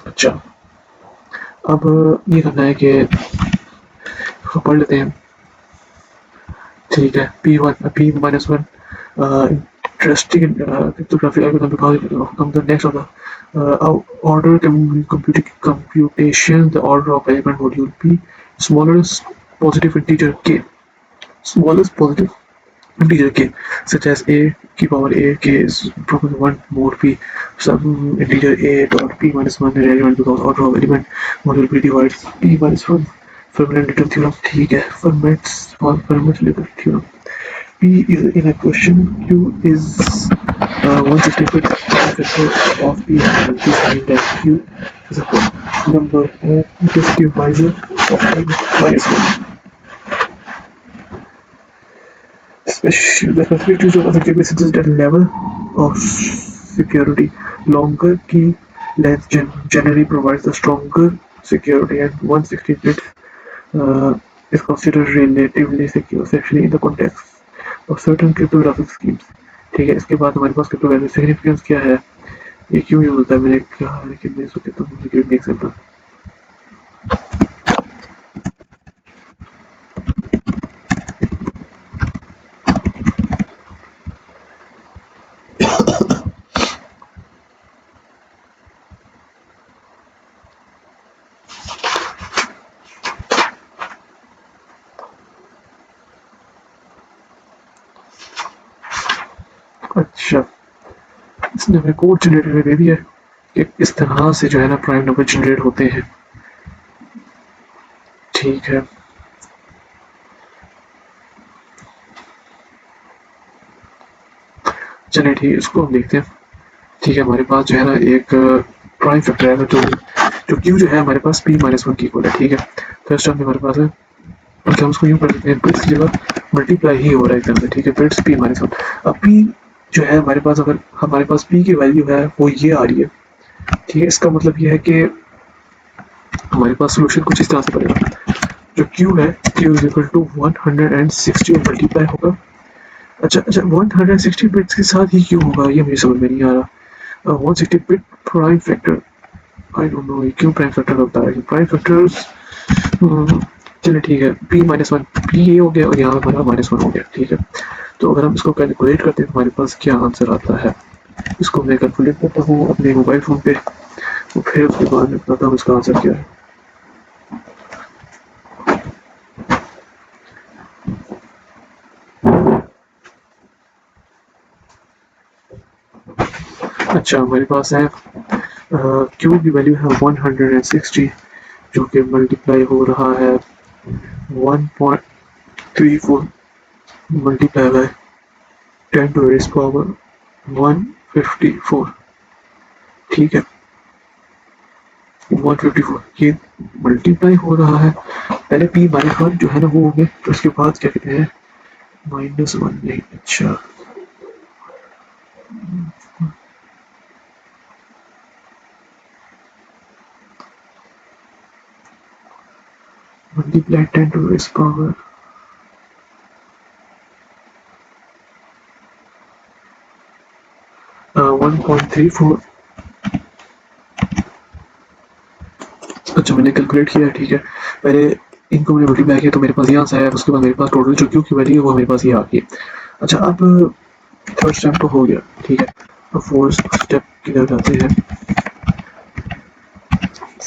Speaker 1: अच्छा। अब ये करना है कि पढ़ लेते हैं, ठीक है। p minus one interesting cryptographic algorithm because come the next of the order computation, the order of element module p, smallest positive integer k, smallest positive integer k, such as a की power a k is broken 1 mod p, some integer a dot p minus 1 relevant because order of element module p divides p minus 1 Fermat theorem, ठीक है। Fermat's legal theorem। P is in a question, Q is 160-bit factor of P, and this means that Q is a whole number and it is divisor of P minus 1. The specific use of effective basis is that level of security. Longer key length generally provides a stronger security, and 160 bits is considered relatively secure, especially in the context of certain cryptographic schemes, ठीक है। इसके बाद हमारे पास क्रिप्टोग्राफिक सिग्निफिकेंस क्या है, ये क्यों यूज होता है, मैंने कहा लेकिन मैं इसको कहता हूँ गिव मी एग्जांपल। अच्छा, इसने हमें कोड जनरेटर दे दिया है कि इस तरह से जो है ना प्राइम नंबर जनरेट होते हैं, ठीक है। चलिए ठीक है, इसको हम देखते हैं, ठीक है। हमारे पास जो है ना एक प्राइम फैक्टर है जो क्यू जो है हमारे पास p माइनस वन की इक्वल है, ठीक है। फर्स्ट टर्म हमारे पास है, बल्कि हम उसको यूँ कर देते हैं, बिट्स की जगह मल्टीप्लाई ही हो रहा है एक तरह से, ठीक है। Bits p minus one. अब p जो है हमारे पास, अगर हमारे पास p की वैल्यू है वो ये आ रही है, ठीक है। इसका मतलब ये है कि हमारे पास सोल्यूशन कुछ इस तरह से पड़ेगा, जो q है q इज इक्वल टू 160 और मल्टीप्लाई होगा। अच्छा 160 बिट्स के साथ ही क्यों होगा, ये मुझे समझ में नहीं आ रहा। 160 bit prime factor, I don't know ये क्यों प्राइम फैक्टर होता है, प्राइम फैक्टर्स। चलिए ठीक है, p माइनस वन, p ये हो गया और यहाँ हमारा माइनस वन हो गया, ठीक है। तो अगर हम इसको कैलकुलेट करते हैं तो हमारे पास क्या आंसर आता है, इसको मैं कैलकुलेट करता हूँ अपने मोबाइल फ़ोन पे, तो फिर उसके बाद मैं बताता हूँ इसका आंसर क्या है। अच्छा, हमारे पास है क्यू की वैल्यू है 160, जो कि मल्टीप्लाई हो रहा है 1.34 multiply by 10 to raise power 154, ठीक है। 154 ये मल्टीप्लाई हो रहा है, पहले p माइनस वन जो है ना वो हो गया, तो उसके बाद क्या कहते हैं माइनस वन नहीं, अच्छा multiply 10 to its power 1.34। अच्छा मैंने कैलकुलेट किया है, ठीक है। पहले इनको मैंने मल्टीप्लाई किया तो मेरे पास ये आंसर आया, उसके बाद मेरे पास टोटल जो क्यू की वैल्यू है वो मेरे पास ये आ गई। अच्छा अब थर्ड स्टेप तो हो गया, ठीक है। अब फोर्थ स्टेप की तरफ जाते हैं।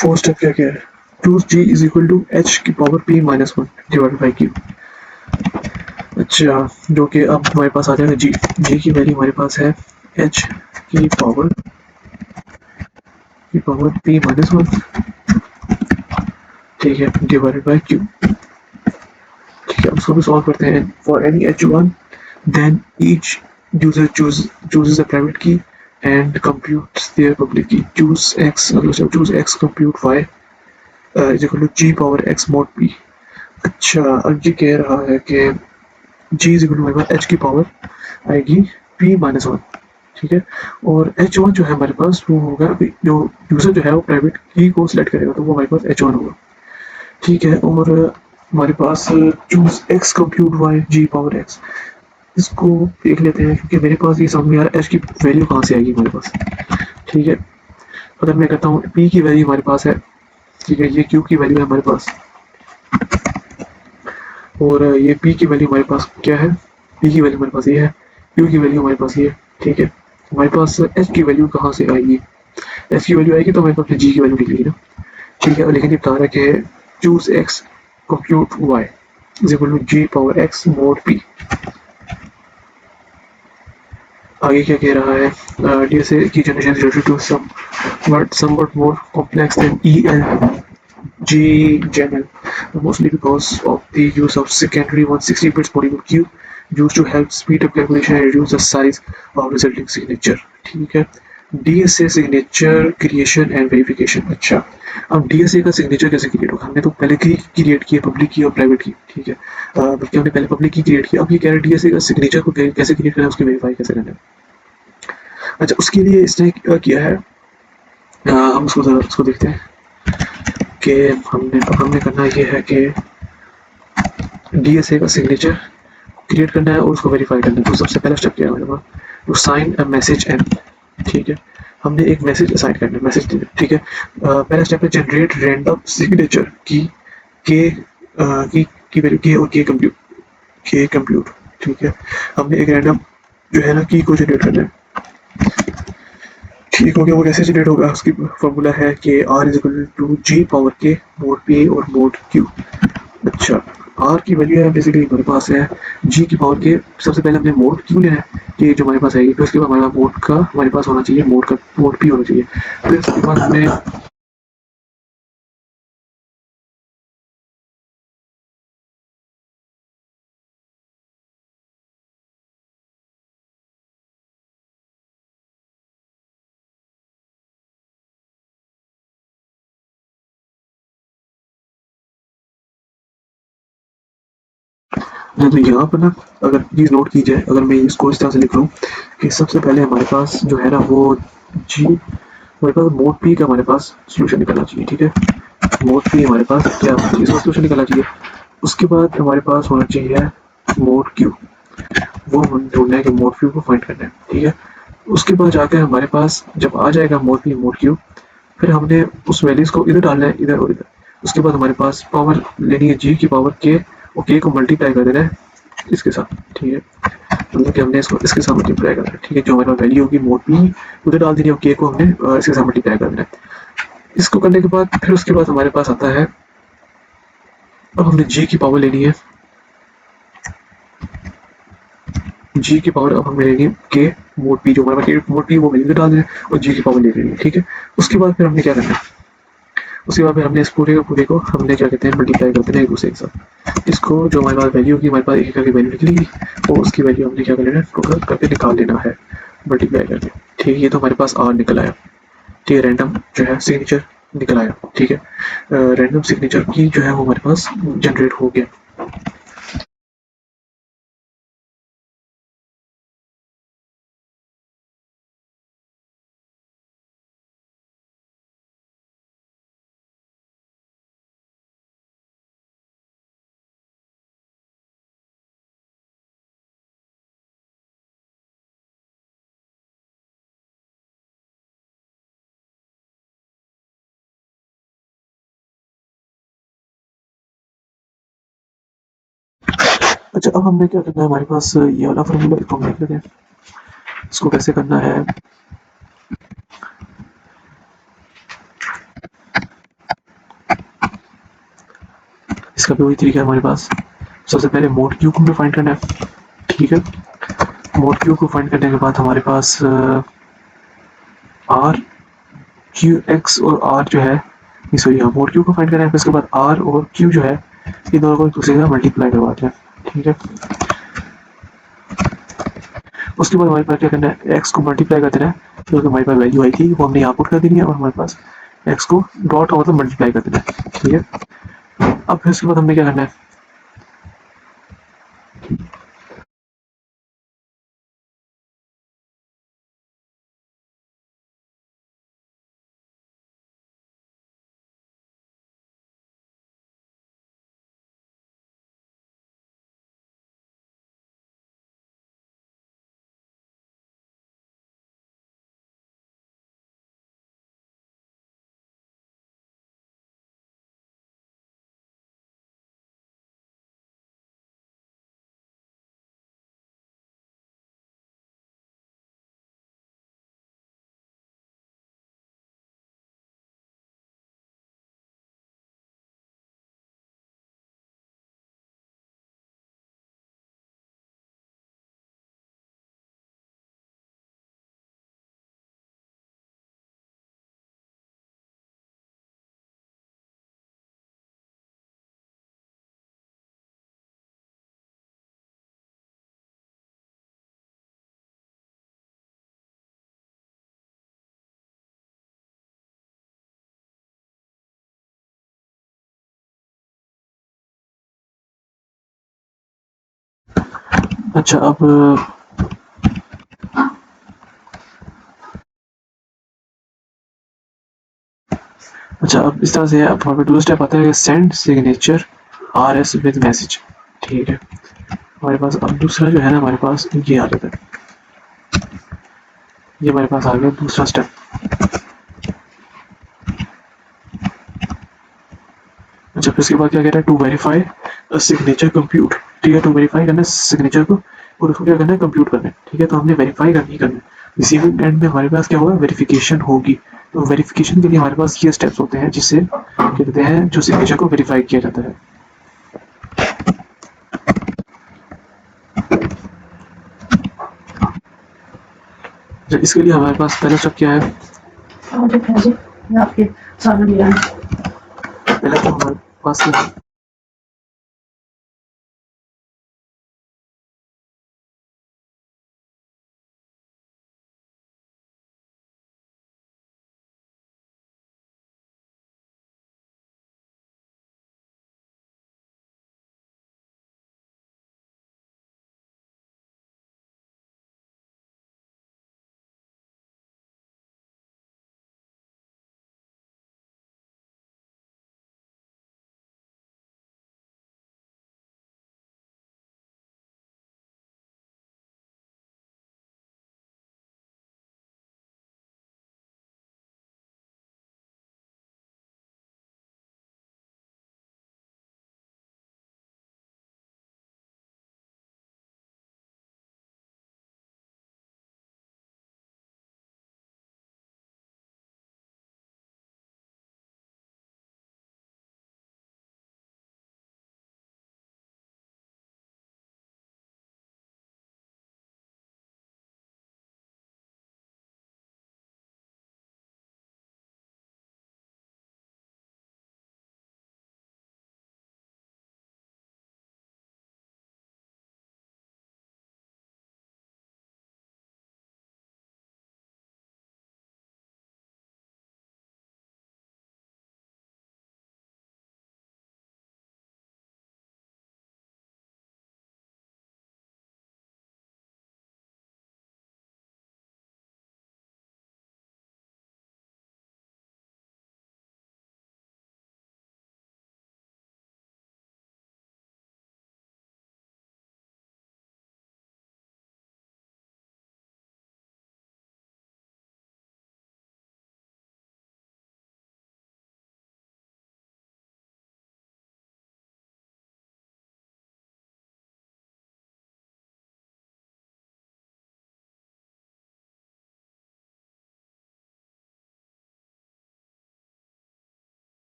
Speaker 1: फोर्थ स्टेप क्या क्या है? Choose ji is equal to H की power P minus one divide by Q. अच्छा जो कि अब हमारे पास आ जाएगा जी। जी की वैल्यू हमारे पास है एच की पावर पी माइनस वन, ठीक है, डिवाइडेड बाई क्यू। ठीक है उसको भी सॉल्व करते हैं। For any h one then each user chooses a private key and computes their public key। choose x compute y is equal to g power x mod p। अच्छा अब ये कह रहा है कि g इज इक्वल टू हमारे पास h की पावर आएगी p माइनस वन, ठीक है। और एच वन जो है हमारे पास वो होगा जो यूजर जो है वो प्राइवेट की को सिलेक्ट करेगा तो वो हमारे पास एच वन होगा, ठीक है। और हमारे पास चूज एक्स कंप्यूट वाई जी पावर एक्स, इसको देख लेते हैं क्योंकि मेरे पास ये समझ में आ रहा है एच की वैल्यू कहाँ से आएगी हमारे पास, ठीक है। अगर मैं कहता हूँ पी की वैल्यू हमारे पास है, ठीक है, ये क्यू की वैल्यू है हमारे पास, और ये पी की वैल्यू हमारे पास क्या है, पी की वैल्यू हमारे पास ये है, क्यू की वैल्यू हमारे पास ये है, ठीक है। हमारे पास एच की वैल्यू कहाँ से आएगी, एच की वैल्यू आएगी तो हमारे पास जी की वैल्यू निकलेगी ना, ठीक है। लेकिन ये बता रहा है कि choose x compute y is equal to g power x mod p. आगे क्या कह रहा है, डीएसए की generation is to some but somewhat more complex than GNL, mostly because of the use of secondary 160 bits polygon queue used to help speed up calculation and reduce the size of resulting signature, ठीक है। DSA signature creation and verification. अच्छा अब डीएसए का सिग्नेचर कैसे क्रिएट होगा, हमने तो पहले की क्रिएट की है, पब्लिक की और प्राइवेट की, ठीक है। बल्कि हमने पहले पब्लिक की क्रिएट की, अब ये कह रहे हैं डीएसए का सिग्नेचर को कैसे क्रिएट करना है, उसकी वेरीफाई कैसे करना है। अच्छा उसके लिए इसने किया है, हम उसको जरा उसको देखते हैं कि हमने करना ये है कि डीएसए का सिग्नेचर क्रिएट करना है और उसको वेरीफाई करना है। तो सबसे पहला स्टेप क्या है हमारे पास, to sign a message N, ठीक है। हमने एक मैसेज असाइन करना है, मैसेज देना, ठीक है। पहला स्टेप है जनरेट रैंडम सिग्नेचर के की वैल्यू के और के कंप्यूट, ठीक है। हमने एक रैंडम जो है ना की को जनरेट करना है, ठीक हो गया। वो कैसे जनरेट होगा, उसकी फॉर्मूला है कि r is equal to g power k mod p और मोड क्यू। अच्छा आर की वैल्यू है बेसिकली हमारे पास है जी की पावर के, सबसे पहले हमने मोड क्यू लेना है कि जो हमारे पास आएगी, फिर उसके बाद हमारा मोड का हमारे पास होना चाहिए, मोड का मोड पी होना चाहिए। फिर उसके बाद हमने तो यहाँ पर ना अगर प्लीज नोट की जाए, अगर मैं इसको इस तरह से लिख लूँ कि सबसे पहले हमारे पास जो है ना वो जी हमारे पास मोड पी का हमारे पास सोल्यूशन निकलना चाहिए, ठीक है। मोड पी हमारे पास क्या होना चाहिए, इसका सोल्यूशन निकलना चाहिए। उसके बाद हमारे पास होना चाहिए मोड क्यू, वो हम ढूंढना है कि मोड क्यू को फाइंड करना है, ठीक है। उसके बाद जाकर हमारे पास जब आ जाएगा मोड पी मोड क्यू, फिर हमने उस वैल्यूज को इधर डालना है, इधर और इधर। उसके बाद हमारे पास पावर लेनी है जी की पावर के, और के को मल्टीप्लाई कर देना है इसके साथ, ठीक है। मतलब कि हमने इसको इसके साथ मल्टीप्लाई करना है, ठीक है। जो हमारे पास वैल्यू होगी मोड पी उधर डाल देनी है और के को हमने इसके साथ मल्टीप्लाई कर देना है। इसको करने के बाद फिर उसके बाद हमारे पास आता है, अब हमने जी की पावर लेनी है, जी की पावर अब हमें लेनी है के मोड पी, जो हमारे पास मोड पी वो वैल्यू डाल देना है और जी की पावर ले लेनी है, ठीक है। उसके बाद फिर हमने क्या करना है, उसके बाद फिर हमने इस पूरे को पूरे को हमने क्या कहते हैं मल्टीप्लाई कर देना है एक दूसरे के साथ। इसको जो हमारे पास वैल्यू होगी हमारे पास एक करके वैल्यू निकलेगी और उसकी वैल्यू हमने क्या कर लेना है टोटल करके निकाल लेना है मल्टीप्लाई करके, ठीक है। ये तो हमारे पास आर निकल आया, ठीक है। रैंडम जो है सिग्नेचर निकल आया, ठीक है। रैंडम सिग्नेचर की जो है वो हमारे पास जनरेट हो गया। अच्छा, अब हमने क्या करना है, हमारे पास ये वाला फॉर्मूला, इसको हम लिख लेते हैं। इसको कैसे करना है, इसका भी वही तरीका है हमारे पास। सबसे पहले मोड क्यू को हमें फाइंड करना है, ठीक है। मोड क्यू को फाइंड करने के बाद हमारे पास आर क्यू एक्स और आर जो है, सॉरी हाँ, मोड क्यू को फाइंड करना है, फिर उसके बाद आर और क्यू जो है, इन दोनों को एक दूसरे का मल्टीप्लाई करवाते हैं, ठीक है। उसके बाद हमारे पास क्या करना है, एक्स को मल्टीप्लाई कर देना है, तो हमारे पास वैल्यू आई थी वो हमने यहाँ पुट कर देनी है, और हमारे पास एक्स को डॉट का मतलब मल्टीप्लाई कर देना है, ठीक है। अब फिर उसके बाद हमने क्या करना है, अच्छा अब अच्छा, अब इस तरह से अब हमारे दूसरा स्टेप आता है, send signature R S with message, ठीक है। हमारे पास अब दूसरा जो है ना, हमारे पास ये आ जाता है, ये हमारे पास आ गया दूसरा स्टेप। अच्छा, फिर उसके बाद क्या कह रहा है, टू वेरीफाई सिग्नेचर कंप्यूट, ठीक है। टू वेरीफाई करना है सिग्नेचर को, और उसको क्या करना है, कंप्यूट करना है, ठीक है। तो हमने वेरीफाई करनी करना है, रिसीविंग एंड में हमारे पास क्या होगा, वेरिफिकेशन होगी। तो वेरिफिकेशन के लिए हमारे पास ये स्टेप्स होते हैं, जिससे कहते हैं जो सिग्नेचर को वेरीफाई किया जाता है। तो इसके लिए हमारे पास पहला स्टेप क्या है, आपके सामने दिया है। पहले तो हमारे पास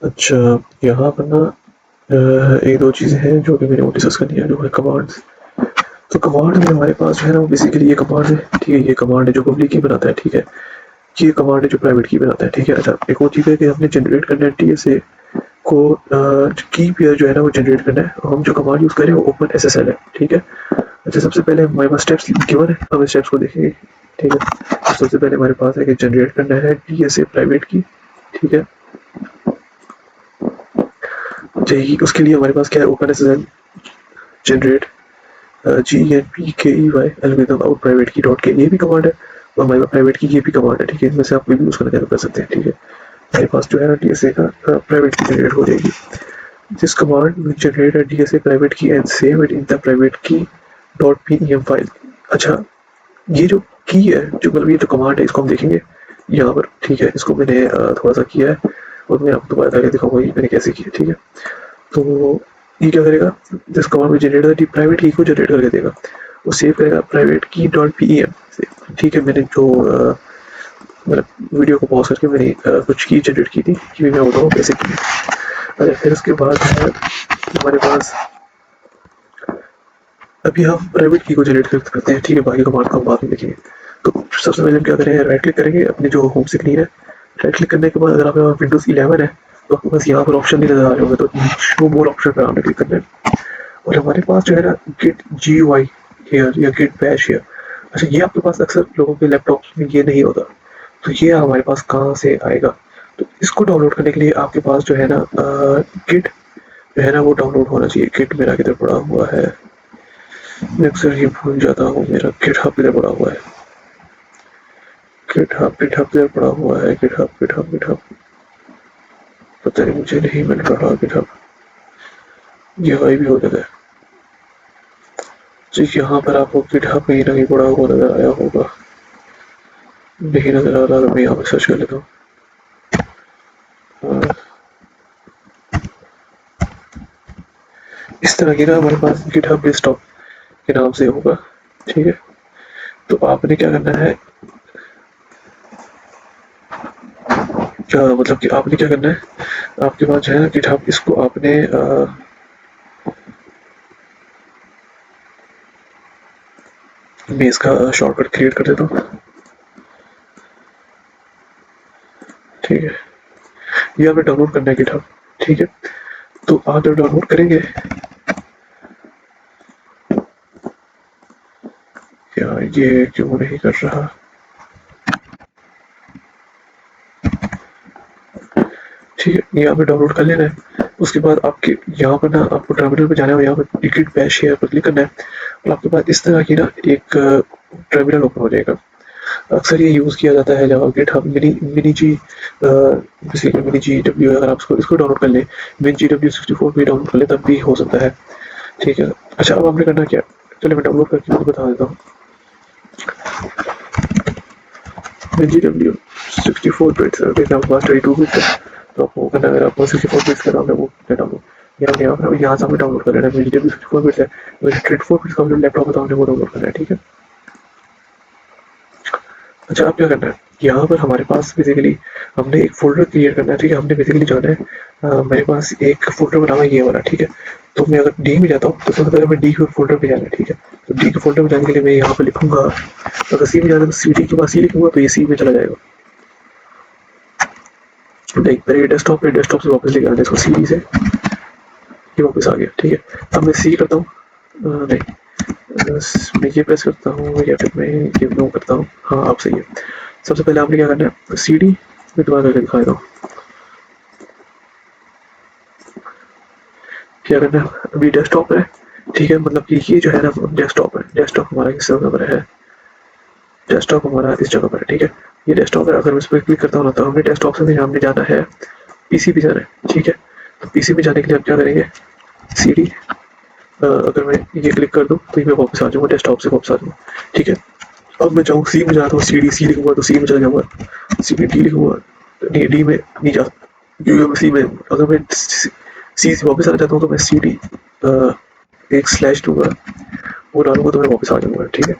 Speaker 1: अच्छा, यहाँ पर ना एक दो चीज़ें हैं जो कि मेरे को डिस्कस करनी है, जो है कमांड्स। तो कमांड में हमारे पास जो है ना, बेसिकली ये कमांड है, ठीक है। ये कमांड है जो पब्लिक की बनाता है, ठीक है। ये कमांड है जो प्राइवेट की बनाता है, ठीक है। अच्छा, एक और चीज़ है कि हमने जनरेट करना है टीएसए को, की पेयर जो है ना वो जनरेट करना है। हम जो कमांड यूज़ करें वो ओपन एसएसएल है, ठीक है। अच्छा, सबसे पहले हमारे पास स्टेप्स गिवन है, हम स्टेप्स को देखेंगे, ठीक है। तो सबसे पहले हमारे पास है कि जनरेट करना है टीएसए प्राइवेट की, ठीक है। चाहिए उसके लिए हमारे पास क्या है, open SSL generate GNPKEY algorithm out private key dot के, ये भी कमांड है। और हमारे पास प्राइवेट की ये भी कमांड है, ठीक है। इनमें से आप कोई भी यूज़ करना चाहे तो कर सकते हैं, ठीक है। हमारे पास जो है ना डीएसए का प्राइवेट की जनरेट हो जाएगी। This command will generate a DSA private key and save it in the private key dot PEM file. अच्छा, ये जो की है, जो मतलब ये जो कमांड है, इसको हम देखेंगे यहाँ पर, ठीक है। इसको मैंने थोड़ा सा किया है और मैं आपको दोबारा करके दिखाऊंगा ये मैंने कैसे किया, ठीक है। तो ये क्या करेगा, दिस कमांड में जनरेट द प्राइवेट की को जनरेट करके देगा, वो सेव करेगा प्राइवेट की डॉट PEM से, ठीक है। मैंने जो मतलब वीडियो को पॉज करके मैंने कुछ की जनरेट की थी, कि मैं बताऊँ कैसे की। अरे फिर उसके बाद है हमारे पास, अभी हम प्राइवेट की को जनरेट करते हैं, ठीक है। बाकी कमांड को हम बाद में देखेंगे। तो सबसे पहले हम क्या करेंगे, राइट क्लिक करेंगे अपने जो होम स्क्रीन है। राइट क्लिक करने के बाद अगर आपके पास विंडोज 11 है तो आपके पास यहाँ पर ऑप्शन नहीं नजर आ रहे होंगे, तो शो मोर ऑप्शन पर आपने क्लिक करना है। और हमारे पास जो है ना गिट GUI हेयर या गिट बैश हेयर। अच्छा, ये आपके पास अक्सर लोगों के लैपटॉप में ये नहीं होता, तो ये हमारे पास कहाँ से आएगा। तो इसको डाउनलोड करने के लिए आपके पास जो है ना गिट जो है ना वो डाउनलोड होना चाहिए। गिट मेरा किधर पड़ा हुआ है, मैं अक्सर ये भूल जाता हूँ, मेरा गिटहब किधर पड़ा हुआ है, गिटहब किधर पड़ा हुआ है, गिटहब पता नहीं, मुझे नहीं मिल रहा गिटहब, ये गायब भी हो जाता है। तो यहाँ पर आपको गिटहब कहीं ना कहीं पड़ा हुआ नजर आया होगा, नहीं नजर आ रहा, तो मैं यहाँ पर सर्च कर लेता हूँ। इस तरह की ना हमारे पास गिटहब डेस्कटॉप के नाम से होगा, ठीक है। तो आपने क्या करना है, क्या मतलब कि आपने क्या करना है, आपके पास जो है ना गिटहब, इसको आपने मैं इसका शॉर्टकट क्रिएट कर देता हूँ, ठीक है। ये आपने डाउनलोड करना है गिटहब, ठीक है। तो आप जब डाउनलोड करेंगे, यार ये क्यों नहीं कर रहा, ठीक है। ये आपने डाउनलोड कर लेना है। उसके बाद आपके यहाँ पर ना आपको टर्मिनल पे जाना है और यहाँ पर गिट बैश शेयर पर क्लिक करना है और आपके पास इस तरह की ना एक टर्मिनल ओपन हो जाएगा। अक्सर ये यूज़ किया जाता है जब आप गिटहब मिनी जी बेसिकली मिनी GW, अगर आप इसको डाउनलोड कर लें, मिनी GW64 भी डाउनलोड कर लें तब भी हो सकता है, ठीक है। अच्छा, अब आपने करना क्या, चलिए मैं डाउनलोड करके आपको बता देता हूँ। मिनी GW64 बिट्स, अगर आपके पास 32 बिट्स है तो आपको करना, अगर आपको 64 बिट्स का नाम है वो डाउनलोड यहाँ से हमें डाउनलोड कर लेना है। मिनी GW64 बिट्स है, 34 बिट्स का जो लैपटॉप होता है हमने वो डाउनलोड करना है, ठीक है। अच्छा, अब क्या करना है, यहाँ पर हमारे पास बेसिकली हमने एक फ़ोल्डर क्रिएट करना है, ठीक है। हमने बेसिकली जाना है, मेरे पास एक फ़ोल्डर बना हुआ है ये वाला, ठीक है। तो मैं अगर डी में जाता हूँ तो सबसे पहले मैं डी के फ़ोल्डर पे जाना है, ठीक है। तो डी के फ़ोल्डर में जाने के लिए मैं यहाँ पे लिखूँगा, अगर सी में जाना तो CD के पास सी लिखूँगा तो ये सी में चला जाएगा। नहीं, मेरे डेस्कटॉप से वापस लेके आना है इसको, CD से ये वापस आ गया, ठीक है। अब मैं सी करता हूँ, नहीं, मैं ये प्रेस करता हूँ या फिर मैं ये नो करता हूँ, हाँ आप सही है। सबसे पहले आपने क्या करना है, CD में दोबारा करके दिखा देता हूँ क्या करना है। अभी डेस्कटॉप है, ठीक है, मतलब कि ये जो है ना डेस्कटॉप है, डेस्कटॉप हमारा किस जगह पर है, डेस्कटॉप हमारा इस जगह पर है, ठीक है। ये डेस्कटॉप है, अगर मैं इस पर क्लिक करता हूँ ना तो हमें डेस्कटॉप से हमने जाना है PC पे जाना है, ठीक है। तो PC पे जाने के लिए आप क्या करेंगे, CD, अगर मैं ये क्लिक कर दूँ तो मैं वापस आ जाऊँगा, डेस्कटॉप से वापस आ जाऊँगा, ठीक है। अब मैं चाहूँ सी में जाता हूँ, सी लिखूंगा तो सी में चला जाऊँगा, सी में डी लिखूंगा तो डी में नहीं जा, क्योंकि सी में अगर मैं सी से वापस आना चाहता हूँ तो मैं CD एक स्लैश दूंगा वो डालूंगा तो मैं वापस आ जाऊंगा, ठीक है।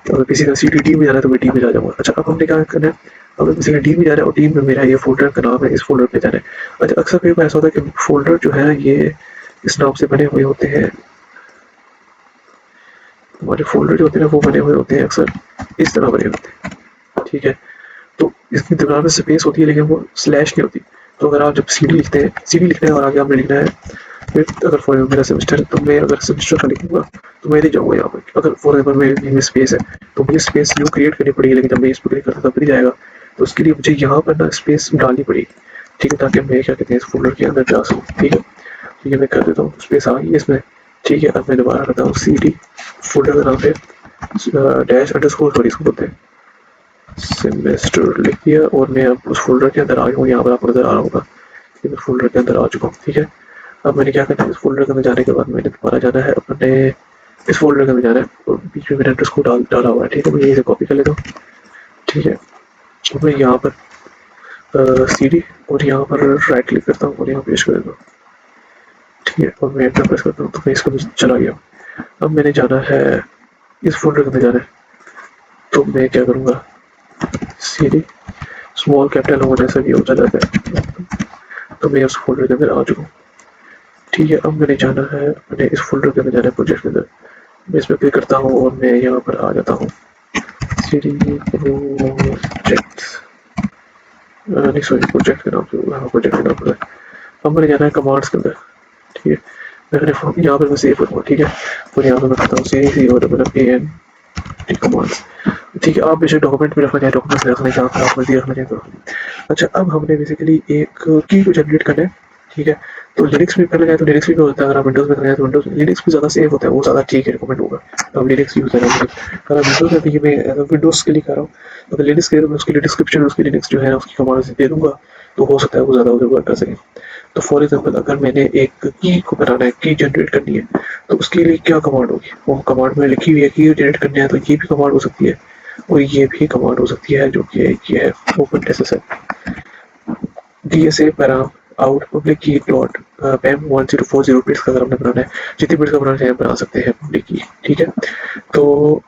Speaker 1: तो अगर किसी का सी डी में जाना है तो मैं डी में जा जाऊंगा। अच्छा, अब हमने क्या करना है, अगर किसी का डी में जाना है और डी में मेरा ये फोल्डर का नाम है, इस फोल्डर पे जाना है। अच्छा, अक्सर कई बार ऐसा होता है कि फोल्डर जो है ये इस नाम से बने हुए होते हैं, हमारे फोल्डर जो होते हैं वो बने हुए होते हैं अक्सर इस तरह बने होते हैं, ठीक है। तो इसकी दीवार में स्पेस होती है लेकिन वो स्लैश नहीं होती। तो अगर आप जब सी डी लिखते हैं, सी डी लिखना है और आगे आपने लिखना है फिर, अगर फॉर मेरा सेमेस्टर, तो मैं अगर सेमेस्टर का लिखूंगा तो मैं नहीं जाऊँगा यहाँ पर। अगर फॉर एग्जाम्पल मेरे नेम में स्पेस है तो मुझे स्पेस न्यू क्रिएट करनी पड़ेगी, लेकिन जब मैं इस पर क्लिक करता तब नहीं जाएगा। तो उसके लिए मुझे यहाँ पर ना स्पेस डालनी पड़ेगी, ठीक है, ताकि मैं क्या कहते हैं इस फोल्डर के अंदर जा सकूँ, ठीक है। ठीक है, मैं कर देता हूँ, स्पेस आ गई है इसमें, ठीक है। अब मैं दोबारा करता हूँ सी डी, फोल्डर का नाम है डैश अंडरस्कोर, सॉरी इसको बोलते हैं सेमेस्टर, लिख दिया और मैं अब उस फोल्डर के अंदर आ गया हूँ। यहाँ पर आपको नजर आ रहा होगा कि मैं फोल्डर के अंदर आ चुका हूँ, ठीक है। अब मैंने क्या करना है, इस फोल्डर के अंदर जाने के बाद मैंने दोबारा जाना है अपने इस फोल्डर के अंदर जाना है और बीच में मैंने एड्रेस को डाला हुआ है, ठीक है। मैं यहीं से कॉपी कर लेता हूँ, ठीक है। और मैं यहाँ पर सी डी और यहाँ पर राइट क्लिक करता हूँ और यहाँ पेश कर देता हूँ, ठीक है। और मैं एंटर प्रेस करता हूँ तो मैं इसके अंदर चला गया। अब मैंने जाना है इस फोल्डर के अंदर जाना है, तो मैं क्या करूँगा, सी डी स्मॉल कैपिटल होने से भी होता जाता है। तो मैं इस फोल्डर के अंदर आ चुका हूँ, ठीक है। अब मैंने जाना है, मैंने इस फोल्डर के अंदर जाना है प्रोजेक्ट के अंदर। मैं इस पर क्लिक करता हूँ और मैं यहाँ पर आ जाता हूँ सीडी प्रोजेक्ट, नहीं सॉरी प्रोजेक्ट के नाम से, हाँ प्रोजेक्ट के नाम पर। अब मैंने जाना है कमांड्स के अंदर, ठीक है। मैंने यहाँ पर मैं सेव करूँगा, ठीक है। और यहाँ पर मैं करता हूँ CAN कमांड्स, ठीक है। आप बेशक डॉक्यूमेंट में रखना चाहें डॉक्यूमेंट में रखना चाहें, आप मर्जी रखना चाहें तो। अच्छा, अब हमने बेसिकली एक की को जनरेट करना है, ठीक है। तो लिनक्स में करना चाहे तो लिनक्स भी होता है, अगर आप विंडोज में करना चाहें तो विंडोज, लिनक्स भी ज़्यादा सेफ होता है, वो ज़्यादा ठीक है, रिकमेंड होगा। तो आप लिनक्स यूज़ करना, अगर विंडोज में, देखिए मैं विंडोज़ के लिए कर रहा हूँ, अगर लिनक्स के लिए तो मैं उसके लिए डिस्क्रिप्शन उसकी लिनक्स जो है उसकी कमांड दे दूँगा, तो हो सकता है वो ज़्यादा उधर वर्क कर सकें। तो फॉर एग्जाम्पल अगर मैंने एक की को बनाना है, की जनरेट करनी है, तो उसके लिए क्या कमांड होगी, वो कमांड में लिखी हुई है, की जनरेट करनी है तो ये भी कमांड हो सकती है और ये भी कमांड हो सकती है, जो कि ये है open SSL DSA params out public की डॉट पैम 1040 बिट्स का अगर हमने बनाना है, जितनी बिट्स का बनाना चाहे बना सकते हैं पब्लिक की, ठीक है। तो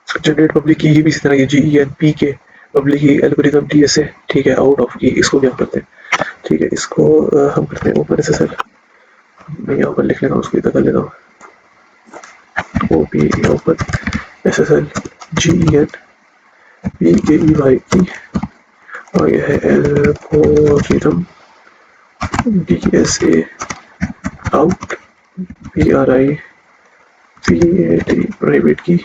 Speaker 1: जनरेट पब्लिक की भी इसी तरह की GENP के पब्लिक की एल्गोरिथम DSA, ठीक है, आउट ऑफ की, इसको भी हम करते हैं, ठीक है। इसको हम करते हैं ओपन एसएसएल, मैं यहाँ पर लिख लेता हूँ, उसको इधर कर लेता हूँ, OP ओपन SSL GENPKEY की, और यह है algorithm DSA out PRIVAT private की।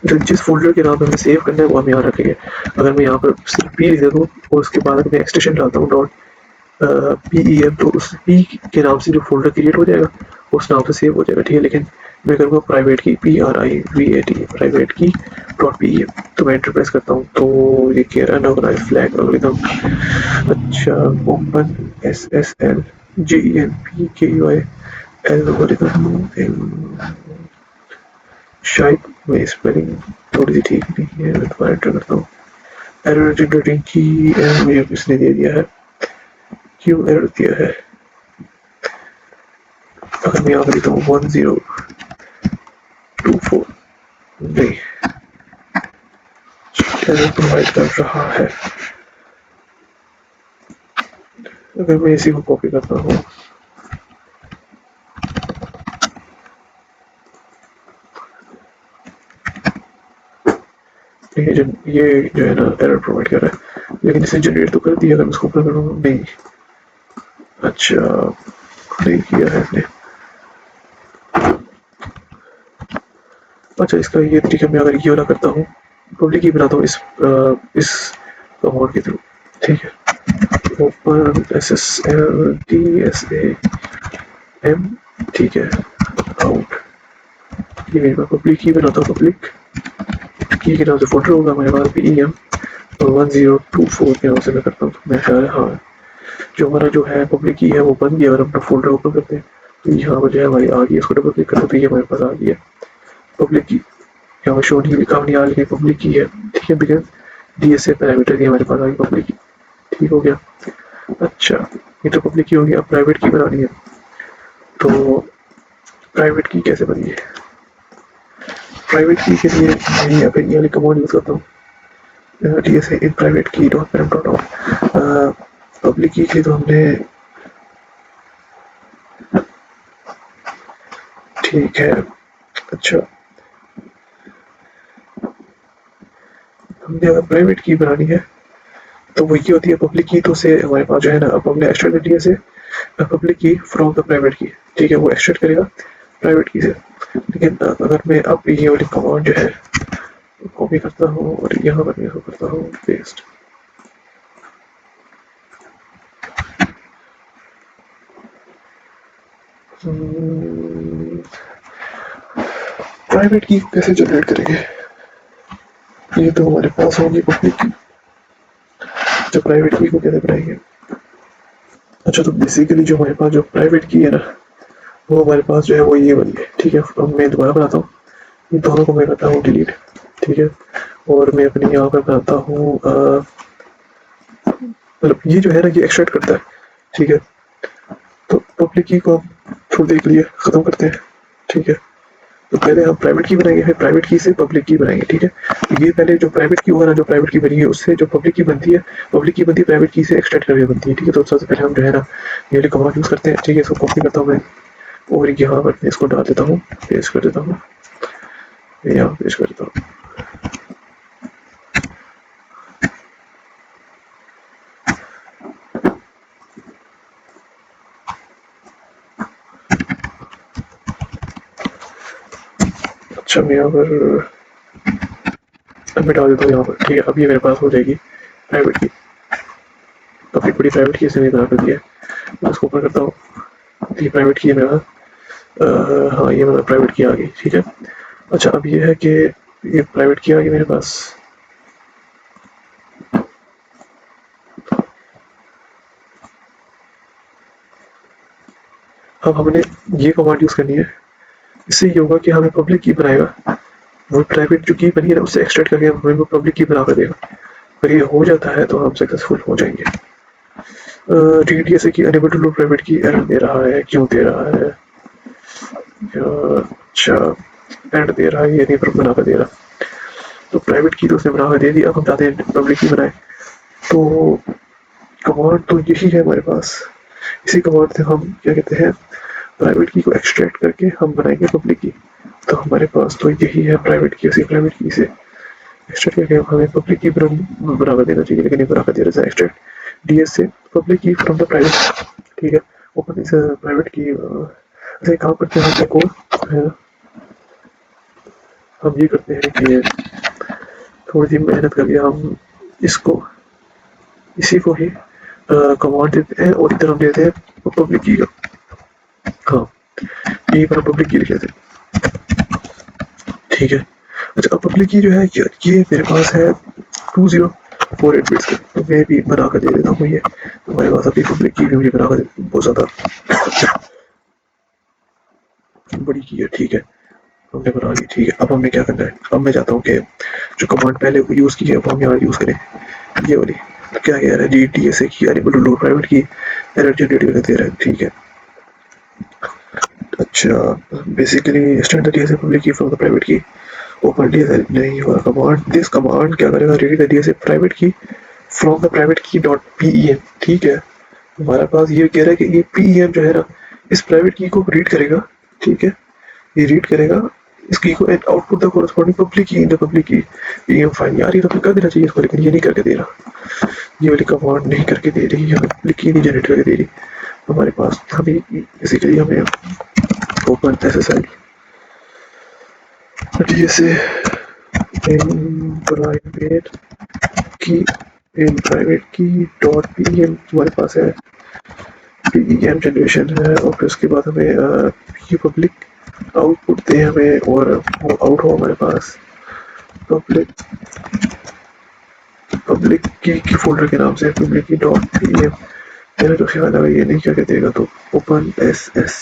Speaker 1: जो जिस फोल्डर के नाम पे हमें सेव करना है वो हम यहाँ रखेंगे। अगर मैं यहाँ पर सिर्फ पी लिख देता हूँ और उसके बाद मैं एक्सटेंशन डालता हूँ डॉट PEM, तो उस पी के नाम से जो फोल्डर क्रिएट हो जाएगा उस नाम से सेव हो जाएगा, ठीक है। लेकिन मैं करूँगा प्राइवेट की PRIVAT private key dot PEM, तो मैं एंटर प्रेस करता हूँ तो ये कह रहा है अनऑर्गेनाइज्ड फ्लैग एल्गोरिथम। अच्छा, ओपन SSL GENPKEY एल्गोरिथम, शायद मेरी स्पेलिंग थोड़ी सी ठीक नहीं है, मैं दोबारा एंटर करता हूँ। एरर जनरेटिंग की मुझे किसने दे दिया है, क्यों एरर दिया है। अगर मैं यहाँ पर लिखता हूँ 1024, नहीं एरर प्रोवाइड कर रहा है। अगर मैं इसी को कॉपी करता हूँ, ये जो है ना एरर प्रोवाइड कर रहा है, लेकिन इसे जनरेट तो कर दिया, अगर मैं इसको ओपन करूँगा नहीं। अच्छा, नहीं किया है इसने। अच्छा, इसका ये तरीका मैं अगर ये वाला करता हूँ, पब्लिक ही बनाता हूँ इस कमांड के थ्रू, ठीक है। ओपन SSL DSA M, ठीक है, आउट, ये मेरे पास पब्लिक ही बनाता हूँ, पब्लिक की के नाम से फोल्डर होगा हमारे पास PEM और 1024 के नाम से मैं करता हूँ, तो मैं ख्याल है हाँ जो हमारा जो है पब्लिक की है वो बन गया। अगर अपना फोल्डर ओपन करते हैं तो यहाँ पर जो है हमारी आ गई, इसको डबल क्लिक करते तो ये हमारे पास आ गई है पब्लिक की। यहाँ पर शो नहीं लिखा नहीं आ रही पब्लिक की है, ठीक है, बिकॉज DSA पैरामीटर की हमारे पास आ गई पब्लिक की, ठीक हो गया। अच्छा, ये तो पब्लिक की हो गया, अब प्राइवेट की बनानी है, तो प्राइवेट की कैसे बनी है। प्राइवेट की के लिए मैं यहाँ पे ये वाली कमांड यूज करता हूँ, DSA in private key dot param dot of. Public की के लिए तो हमने, ठीक है, अच्छा हमने अगर प्राइवेट की बनानी है तो वो ये होती है पब्लिक की, तो उसे हमारे पास जो है ना, अब हमने एक्सट्रैक्ट कर दिया से पब्लिक की फ्रॉम द प्राइवेट की, ठीक है, वो एक्सट्रैक्ट करेगा प्राइवेट की से। लेकिन अगर मैं अब ये वाली कमांड जो है कॉपी करता हूँ और यहाँ पर इसको करता हूँ पेस्ट, प्राइवेट की कैसे जनरेट करेंगे, ये तो हमारे पास होगी पब्लिक की, जो प्राइवेट की को कैसे बनाएंगे। अच्छा तो बेसिकली जो हमारे पास जो प्राइवेट की है ना, वो हमारे पास जो है वो ये वाली है, ठीक है। अब मैं दोबारा बनाता हूँ, इन दोनों को मैं करता हूँ डिलीट, ठीक है, और मैं अपने यहाँ पर बनाता हूँ, मतलब ये जो है ना ये एक्सट्रैक्ट करता है, ठीक है। तो पब्लिक की को हम थोड़ी देर के लिए ख़त्म करते हैं, ठीक है। तो पहले हम प्राइवेट की बनाएंगे, फिर प्राइवेट की से पब्लिक की बनाएंगे, ठीक है। तो ये पहले जो प्राइवेट की होगा ना, जो प्राइवेट की बनी है उससे जो पब्लिक की बनती है, पब्लिक की बनती है प्राइवेट की से एक्सट्रैक्ट करके बनती है, ठीक है। तो सबसे पहले हम जो है ना ये वाली कमांड यूज़ करते हैं, ठीक है। इसको कॉपी करता हूँ मैं और यहाँ पर इसको डाल देता हूँ, पेस्ट कर देता हूँ, यहाँ पेस्ट कर देता हूँ। अच्छा मैं यहाँ पर अब मैं डाल देता हूँ यहाँ पर, ठीक है। अब ये मेरे पास हो जाएगी प्राइवेट की, काफ़ी बड़ी प्राइवेट की इसे मैंने बना कर दिया है। मैं इसको ओपन करता हूँ, ये प्राइवेट की है मेरा, हाँ ये मेरा प्राइवेट की आ गई, ठीक है। अच्छा अब ये है कि ये प्राइवेट की आ गई मेरे पास, अब हमने ये कमांड यूज़ करनी है। इससे ये होगा कि हमें पब्लिक की बनाएगा, वो प्राइवेट जो की बनी है ना उससे एक्सट्रैक्ट करके हमें वो पब्लिक की बना कर देगा। अगर ये हो जाता है तो हम सक्सेसफुल हो जाएंगे। जैसे कि अनेबल टू लोड प्राइवेट की एरर दे रहा है, क्यों दे रहा है, अच्छा एरर दे रहा है, ये नहीं पर बना कर दे रहा। तो प्राइवेट की तो उसने बना कर दे दी, अब हम चाहते हैं पब्लिक की बनाए। तो कमांड तो यही है हमारे पास, इसी कमांड से हम क्या कहते हैं प्राइवेट की को एक्सट्रैक्ट करके हम बनाएंगे पब्लिक की। तो हमारे पास तो यही है प्राइवेट की, उसी प्राइवेट की से एक्सट्रैक्ट करके हमें पब्लिक की बना कर देना चाहिए, लेकिन ये बना कर दे रहा है एक्सट्रैक्ट डीएस से पब्लिक की फ्रॉम द प्राइवेट, ठीक है। ओपन इस प्राइवेट की, ऐसे काम करते हैं हम कोड है, हम ये करते हैं कि थोड़ी सी मेहनत करके हम इसको इसी को ही कमांड देते हैं और इधर हम देते हैं पब्लिक की का, हाँ यही पर पब्लिक की लिख लेते हैं, ठीक है। अच्छा अब पब्लिक की जो है ये मेरे पास है 2048 बिट्स के, तो मैं भी बना कर दे देता हूँ ये, तो हमारे पास अभी पब्लिक की भी मुझे बना कर बहुत ज़्यादा बड़ी की है, ठीक है। हमने बना ली, ठीक है। अब हमें क्या करना है, अब मैं चाहता हूँ कि जो कमांड पहले यूज़ की है वो हम यहाँ यूज़ करें, ये वाली। तो क्या कह रहा है जी टी एस ए की एनेबल टू लोड प्राइवेट की एरर जनरेट कर दे रहा है, ठीक है। अच्छा basically start the DSA public की फ्रॉम द प्राइवेट की, ओपन डीएसए नहीं हुआ कमांड, दिस कमांड क्या करेगा, रीड द डीएसए प्राइवेट की from the private key dot PEM, ठीक है। हमारे पास ये कह रहा है कि ये पीईएम जो है ना इस प्राइवेट की को रीड करेगा, ठीक है। ये रीड करेगा इस की को and output the corresponding public की इन द पब्लिक की पीएम फाइल। यार ये तो कर देना चाहिए इसको, लेकिन ये नहीं करके दे रहा, ये वाली कमांड नहीं करके दे रही है, पब्लिक की नहीं जनरेट करके दे रही हमारे पास। हमें बेसिकली हमें open SSL DSA in private key dot PM हमारे पास है, पीएम जनरेशन है, और फिर उसके बाद हमें ये पब्लिक आउटपुट दे हमें, और वो आउट हो हमारे पास पब्लिक पब्लिक की फोल्डर के नाम से पब्लिक की डॉट पीएम। मेरा तो ख्याल है ये नहीं क्या देगा, तो ओपन एस एस,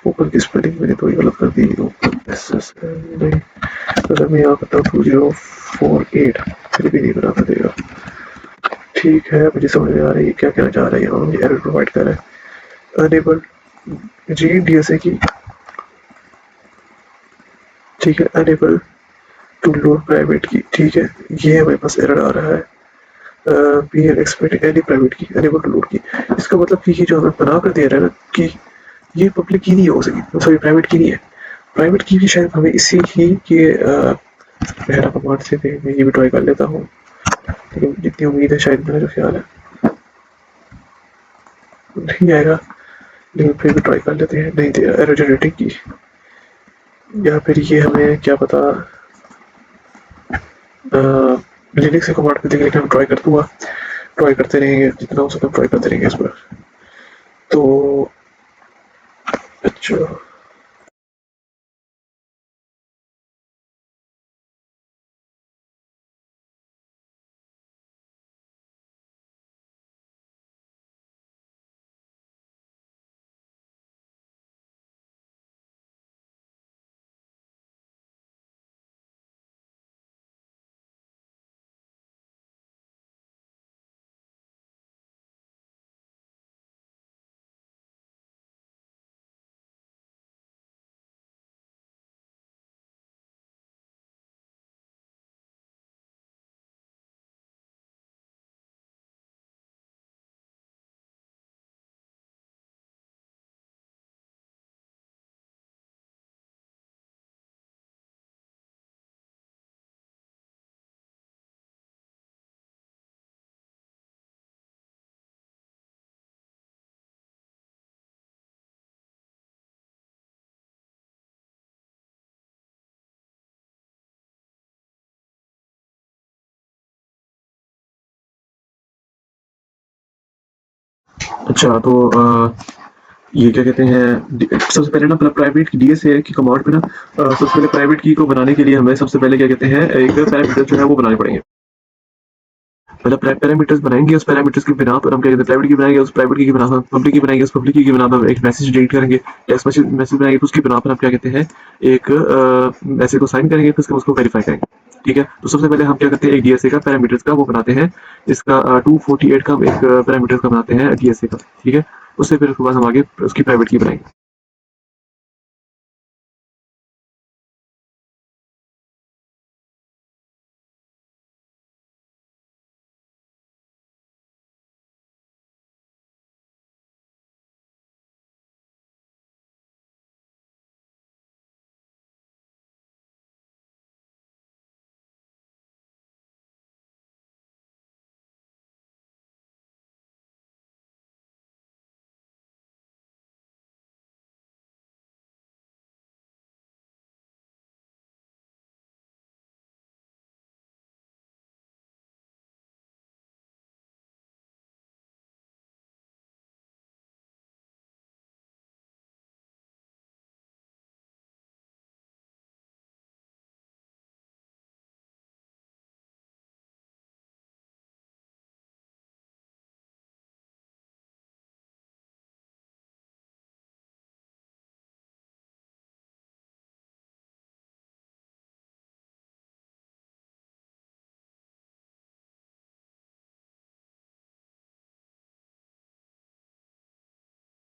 Speaker 1: ओपन की स्पेलिंग मैंने थोड़ी गलत कर दी, ओपन एस एस नहीं, अगर मैं यहाँ करता हूँ 2048 फिर भी नहीं बना कर देगा, ठीक है। मुझे समझ में आ रही है क्या कहना चाह रहा है, यहाँ एरर प्रोवाइड कर रहा है अनेबल जी डीएसए की ठीक है, अनेबल टू लोड प्राइवेट की, ठीक है, ये हमारे पास एरर आ रहा है। Be an expect any private key unable to load key, इसका मतलब कि ये जो हमें बना कर दे रहा है ना कि ये पब्लिक की नहीं हो सकी, सॉरी प्राइवेट की नहीं है। प्राइवेट की भी शायद हमें इसी ही के पहला कमांड से मैं ये भी ट्राई कर लेता हूँ, लेकिन जितनी उम्मीद है शायद, मेरा जो ख्याल है नहीं आएगा, लेकिन फिर भी ट्राई कर लेते हैं। नहीं दे रहा एरर जनरेटिंग की, या फिर ये हमें क्या पता लिनक्स से कमांड करते, लेकिन हम ट्राई करते रहेंगे, जितना हो सके ट्राई करते रहेंगे इस पर। तो अच्छा अच्छा, तो ये क्या कहते हैं, सबसे पहले ना प्राइवेट डीएस की कमांड पे ना सबसे पहले प्राइवेट की को बनाने के लिए हमें सबसे पहले क्या कहते हैं, एक पैरामीटर जो है वो बनाने पड़ेंगे। मतलब पैरामीटर्स बनाएंगे, उस पैरामीटर्स के बिना पर हम क्या कहते हैं प्राइवेट की बनाएंगे, उस प्राइवेट की बिना हम पब्लिक की बनाएंगे, उस पब्लिक की बिना पर एक मैसेज डिलीट करेंगे, टेक्स्ट मैसेज बनाएंगे, तो उसकी बिना पर हम क्या कहते हैं एक मैसेज को साइन करेंगे, फिर उसको वेरीफाई करेंगे। ठीक है, तो सबसे पहले हम क्या करते हैं एक डीएसए का पैरामीटर्स का वो बनाते हैं, इसका 248 का एक पैरामीटर्स का बनाते हैं डीएसए का। ठीक है, उससे फिर उसके बाद हम आगे उसकी प्राइवेट की बनाएंगे।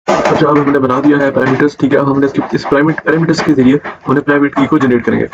Speaker 1: अच्छा, अब हमने बना दिया है पैरामीटर्स। ठीक है, अब हमने इस पैरामीटर्स के जरिए हमने प्राइवेट की को जनरेट करेंगे।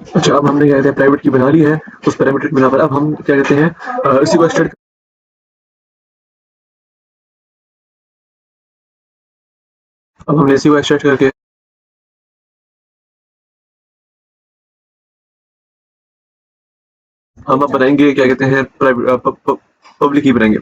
Speaker 1: अच्छा, अब हमने क्या कहते हैं प्राइवेट की बना ली है, उस पैरामीटर की बिना पर अब हम क्या कहते हैं इसी को स्टार्ट, अब हमने इसी को स्टार्ट करके हम अब बनाएंगे क्या कहते हैं प्राइवेट पब्लिक की बनाएंगे।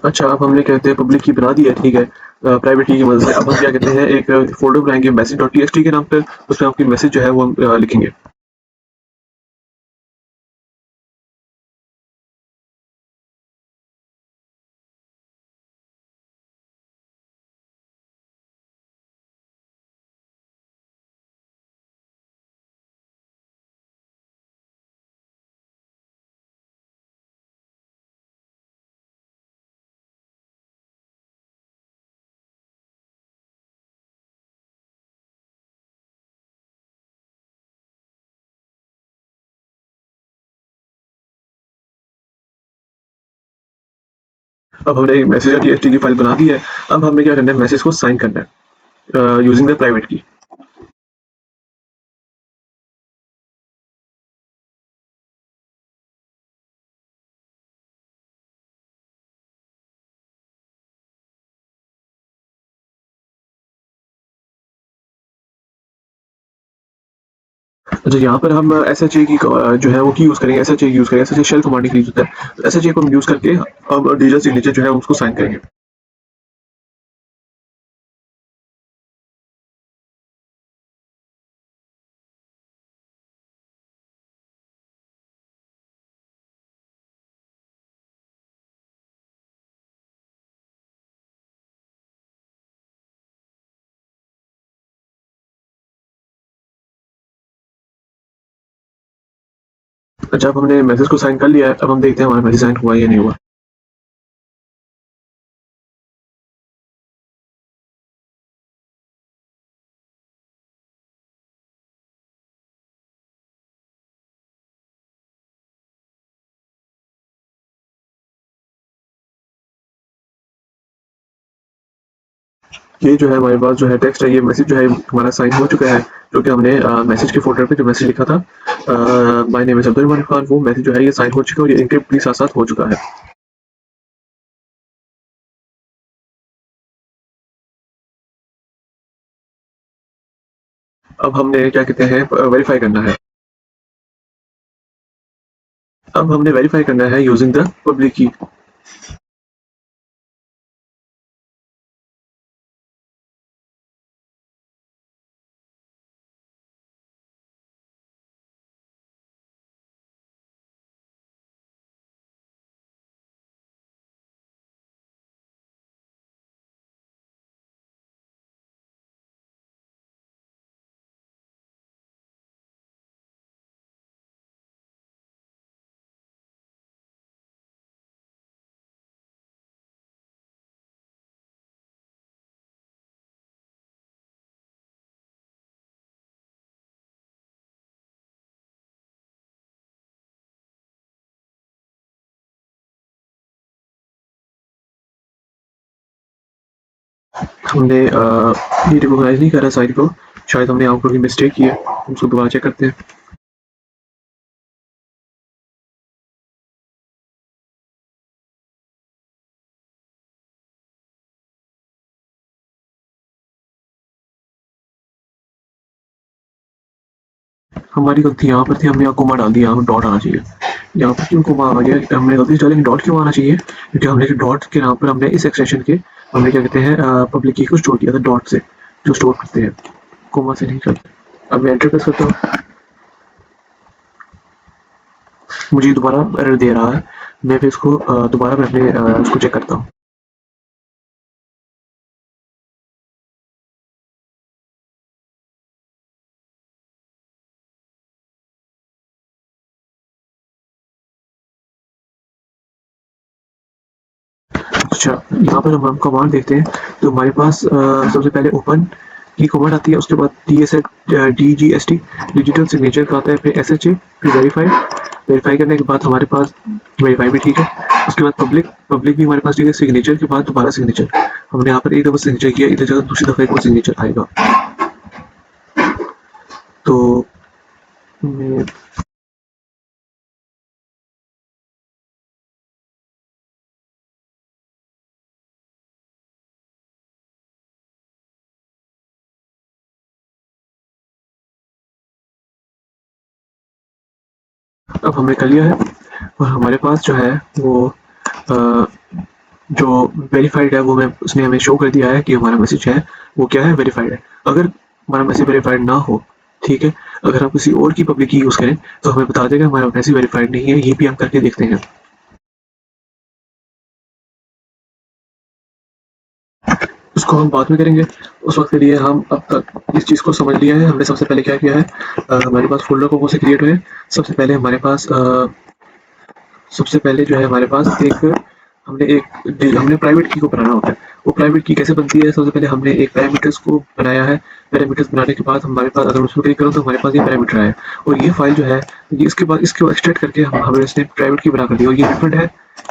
Speaker 1: अच्छा, अब हमने कहते हैं पब्लिक की बना दी है, ठीक है, प्राइवेट की मदद से। अब हम क्या कहते हैं, एक फ़ोल्डर बनाएँगे message.txt के नाम पे, उसमें आपकी मैसेज जो है वो हम लिखेंगे। अब हमने मैसेज.txt की फ़ाइल बना दी है, अब हमें क्या करना है, मैसेज को साइन करना है यूज़िंग द प्राइवेट की। अच्छा, यहाँ पर हम SHA की जो है वो की यूज़ करेंगे, SHA यूज़ करेंगे, SHA शेल कमांड के लिए यूज़ होता है। SHA को हम यूज़ करके अब डिजिटल सिग्नेचर जो है उसको साइन करेंगे। अच्छा, अब हमने मैसेज को साइन कर लिया है, अब हम देखते हैं हमारा मैसेज साइन हुआ या नहीं हुआ। ये जो है हमारे पास जो है टेक्स्ट है, ये मैसेज जो है हमारा साइन हो चुका है, जो कि हमने मैसेज के फ़ोल्डर पे जो मैसेज लिखा था, my name is Abdul Khan, वो मैसेज जो है ये साइन हो चुका है और ये एन्क्रिप्ट भी साथ-साथ हो चुका है। अब हमने क्या कहते हैं वेरीफ़ाई करना है। अब हमने वेरीफ़ाई करना है यूज़िंग द पब्लिक की। हमने ये रिकॉग्नाइज़ नहीं करा साइट को, शायद हमने यहाँ कोई मिस्टेक की है, हम उसको दोबारा चेक करते हैं। हमारी गलती यहाँ पर थी, हमने यहाँ कोमा डाल दिया, यहाँ पर डॉट आना चाहिए। यहाँ पर क्यों कोमा आ गया? हमने गलती से डाला, लेकिन डॉट क्यों आना चाहिए? क्योंकि हमने जो डॉट के नाम पर हमने इस एक्सटेंशन के हमने क्या कहते हैं पब्लिक की को स्टोर किया था डॉट से, जो स्टोर करते हैं, कोमा से नहीं करते। अब मैं एंटर प्रेस करता हूँ, मुझे दोबारा एरर दे रहा है। मैं फिर इसको दोबारा मैं अपने उसको चेक करता हूँ। अच्छा, यहाँ पर हम कमांड देखते हैं, तो हमारे पास सबसे पहले ओपन की कमांड आती है, उसके बाद DGST डिजिटल सिग्नेचर का आता है, फिर SHA, फिर वेरीफाई। वेरीफाई करने के बाद हमारे पास वेरीफाई भी ठीक है, उसके बाद पब्लिक, पब्लिक भी हमारे पास ठीक है, सिग्नेचर के बाद दोबारा सिग्नेचर। हमने यहाँ पर एक दफ़ा सिग्नेचर किया, इधर जगह दूसरी दफ़ा एक और सिग्नेचर आएगा। तो मैं अब हमने कर लिया है और हमारे पास जो है वो जो वेरीफाइड है वो मैं उसने हमें शो कर दिया है कि हमारा मैसेज है वो क्या है, वेरीफाइड है। अगर हमारा मैसेज वेरीफाइड ना हो, ठीक है, अगर हम किसी और की पब्लिक की यूज़ करें तो हमें बता देगा हमारा मैसेज वेरीफाइड नहीं है। ये भी हम करके देखते हैं। उसको हम बाद में करेंगे। उस वक्त के लिए हम अब तक इस चीज़ को समझ लिया है। हमने सबसे पहले क्या किया है, हमारे पास फोल्डर कौन से क्रिएट हुए हैं। सबसे पहले हमारे पास सबसे पहले जो है हमारे पास एक हमने प्राइवेट की को बनाना होता है। वो प्राइवेट की कैसे बनती है, सबसे पहले हमने एक पैरामीटर्स को बनाया है। पैरामीटर्स बनाने के बाद हमारे पास अगर उसमें क्लिक करो तो हमारे पास ये पैरामीटर आया और ये फाइल जो है ये इसके बाद इसको एक्सट्रैक्ट करके हमें इसने प्राइवेट की बना कर दी और ये डिफरेंट है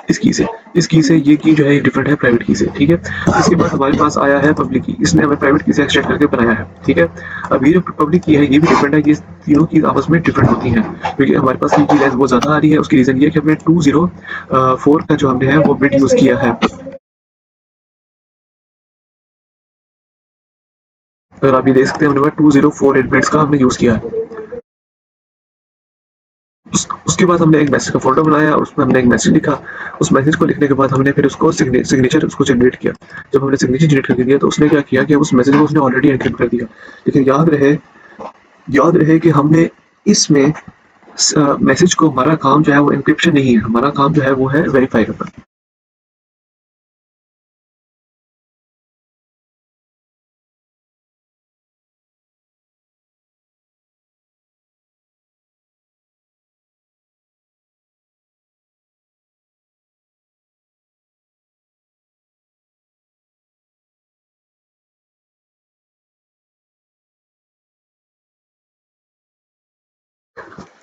Speaker 1: इस की से। इस की से ये की जो है डिफरेंट है प्राइवेट की से, ठीक है। इसके बाद हमारे पास आया है पब्लिक की, इसने हमें प्राइवेट की से एक्सट्रैक्ट करके बनाया है, ठीक है। अब ये जो पब्लिक की है ये भी डिफरेंट है, ये तीनों की आपस में डिफरेंट होती हैं क्योंकि हमारे पास की लेंथ बहुत ज़्यादा आ रही है। उसकी रीज़न ये है कि हमने 204 का जो हमने है वो बिट यूज़ किया है। अगर आप ये देख सकते हैं हमने 2048 बिट्स का हमने यूज़ किया है। उसके बाद हमने एक मैसेज का फोल्डर बनाया और उसमें हमने एक मैसेज लिखा। उस मैसेज को लिखने के बाद हमने फिर उसको सिग्नेचर उसको जनरेट किया। जब हमने सिग्नेचर जनरेट करके दिया तो उसने क्या किया कि उस मैसेज को उसने ऑलरेडी एनक्रिप्ट कर दिया। लेकिन याद रहे कि हमने इसमें मैसेज को, हमारा काम जो है वो एनक्रिप्शन नहीं है, हमारा काम जो है वो है वेरीफाई करना।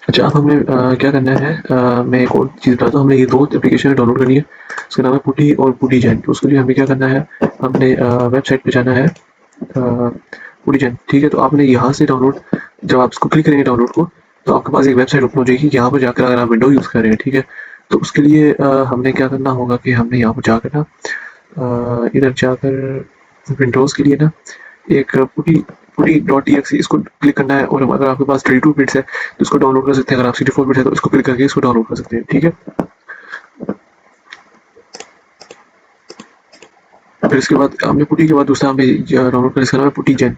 Speaker 1: अच्छा, अब हमें क्या करना है, मैं एक और चीज़ बताता हूँ। हमें ये दो एप्लीकेशन डाउनलोड करनी है। उसका नाम है पुटी और पुटी जैन। तो उसके लिए हमें क्या करना है, हमने वेबसाइट पे जाना है पुटी जैन, ठीक है। तो आपने यहाँ से डाउनलोड, जब आप इसको क्लिक करेंगे डाउनलोड को तो आपके पास एक वेबसाइट ओपन हो जाएगी। यहाँ पर जाकर अगर आप विंडो यूज़ कर रहे हैं, ठीक है, तो उसके लिए हमने क्या करना होगा कि हमने यहाँ पर जाकर ना इधर जाकर विंडोज़ के लिए ना एक पुटी पुटी डॉट टी एक्स इसको क्लिक करना है। और अगर आपके पास 32 बिट्स है तो इसको डाउनलोड कर सकते हैं। अगर आप 64 बिट्स है तो इसको क्लिक करके इसको डाउनलोड कर सकते हैं, ठीक है। फिर इसके बाद हमने पुटी के बाद दूसरा हमें डाउनलोड करना, इसका नाम है पुटी जेन,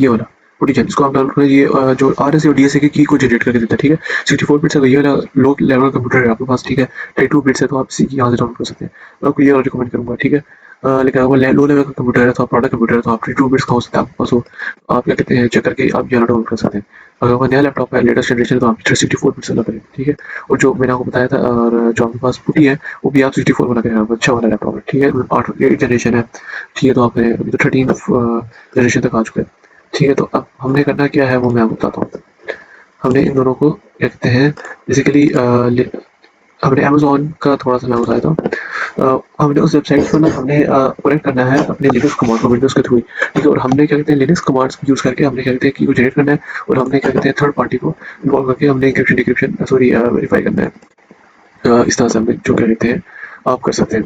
Speaker 1: ये वाला पुटी जेन। इसको आप डाउनलोड करें। ये जो आर एस और डी एस ए की को जनरेट करके देता है, ठीक है। 64 बिट्स है तो ये वाला लो लेवल कंप्यूटर है आपके पास, ठीक है। 32 बिट्स है तो आप इसी यहाँ से डाउनलोड कर सकते हैं। मैं आपको ये वाला रिकमेंड करूँगा, ठीक है। लेकिन अगर लो लेवल का कंप्यूटर है तो आप प्रोडक्ट कंप्यूटर है तो आप 32 बिट्स का हो सकता है आपके पास हो। आप क्या कहते हैं चेक करके आप ये वाला डाउनलोड कर सकते हैं। अगर आपका नया लैपटॉप है लेटेस्ट जनरेशन तो आप 64 बिट्स वाला करें, ठीक है। और जो मैंने आपको बताया था और जो आपके पास पुटी है वो भी आप 64 वाला करें, अच्छा वाला लैपटॉप है, ठीक है। 8 जनरेशन है, ठीक है। तो आप अभी तो 13 जनरेशन तक आ चुका है, ठीक है। तो अब हमने करना क्या है वो मैं आपको बताता हूँ। हमने इन दोनों को क्या कहते हैं बेसिकली हमने अमेज़न का थोड़ा-सा मैं बताता हूँ। हमने उस वेबसाइट को ना हमने कनेक्ट करना है अपने लिनक्स कमांड को विंडोज़ के थ्रू ही, ठीक है। और हमने क्या कहते हैं लिनक्स कमांड्स यूज़ करके हमने क्या कहते हैं की को जनरेट करना है और हमने क्या कहते हैं थर्ड पार्टी को इन्वॉल्व करके हमने एन्क्रिप्शन डिक्रिप्शन वेरीफाई करना है। इस तरह से हम जो क्या कहते हैं आप कर सकते हैं।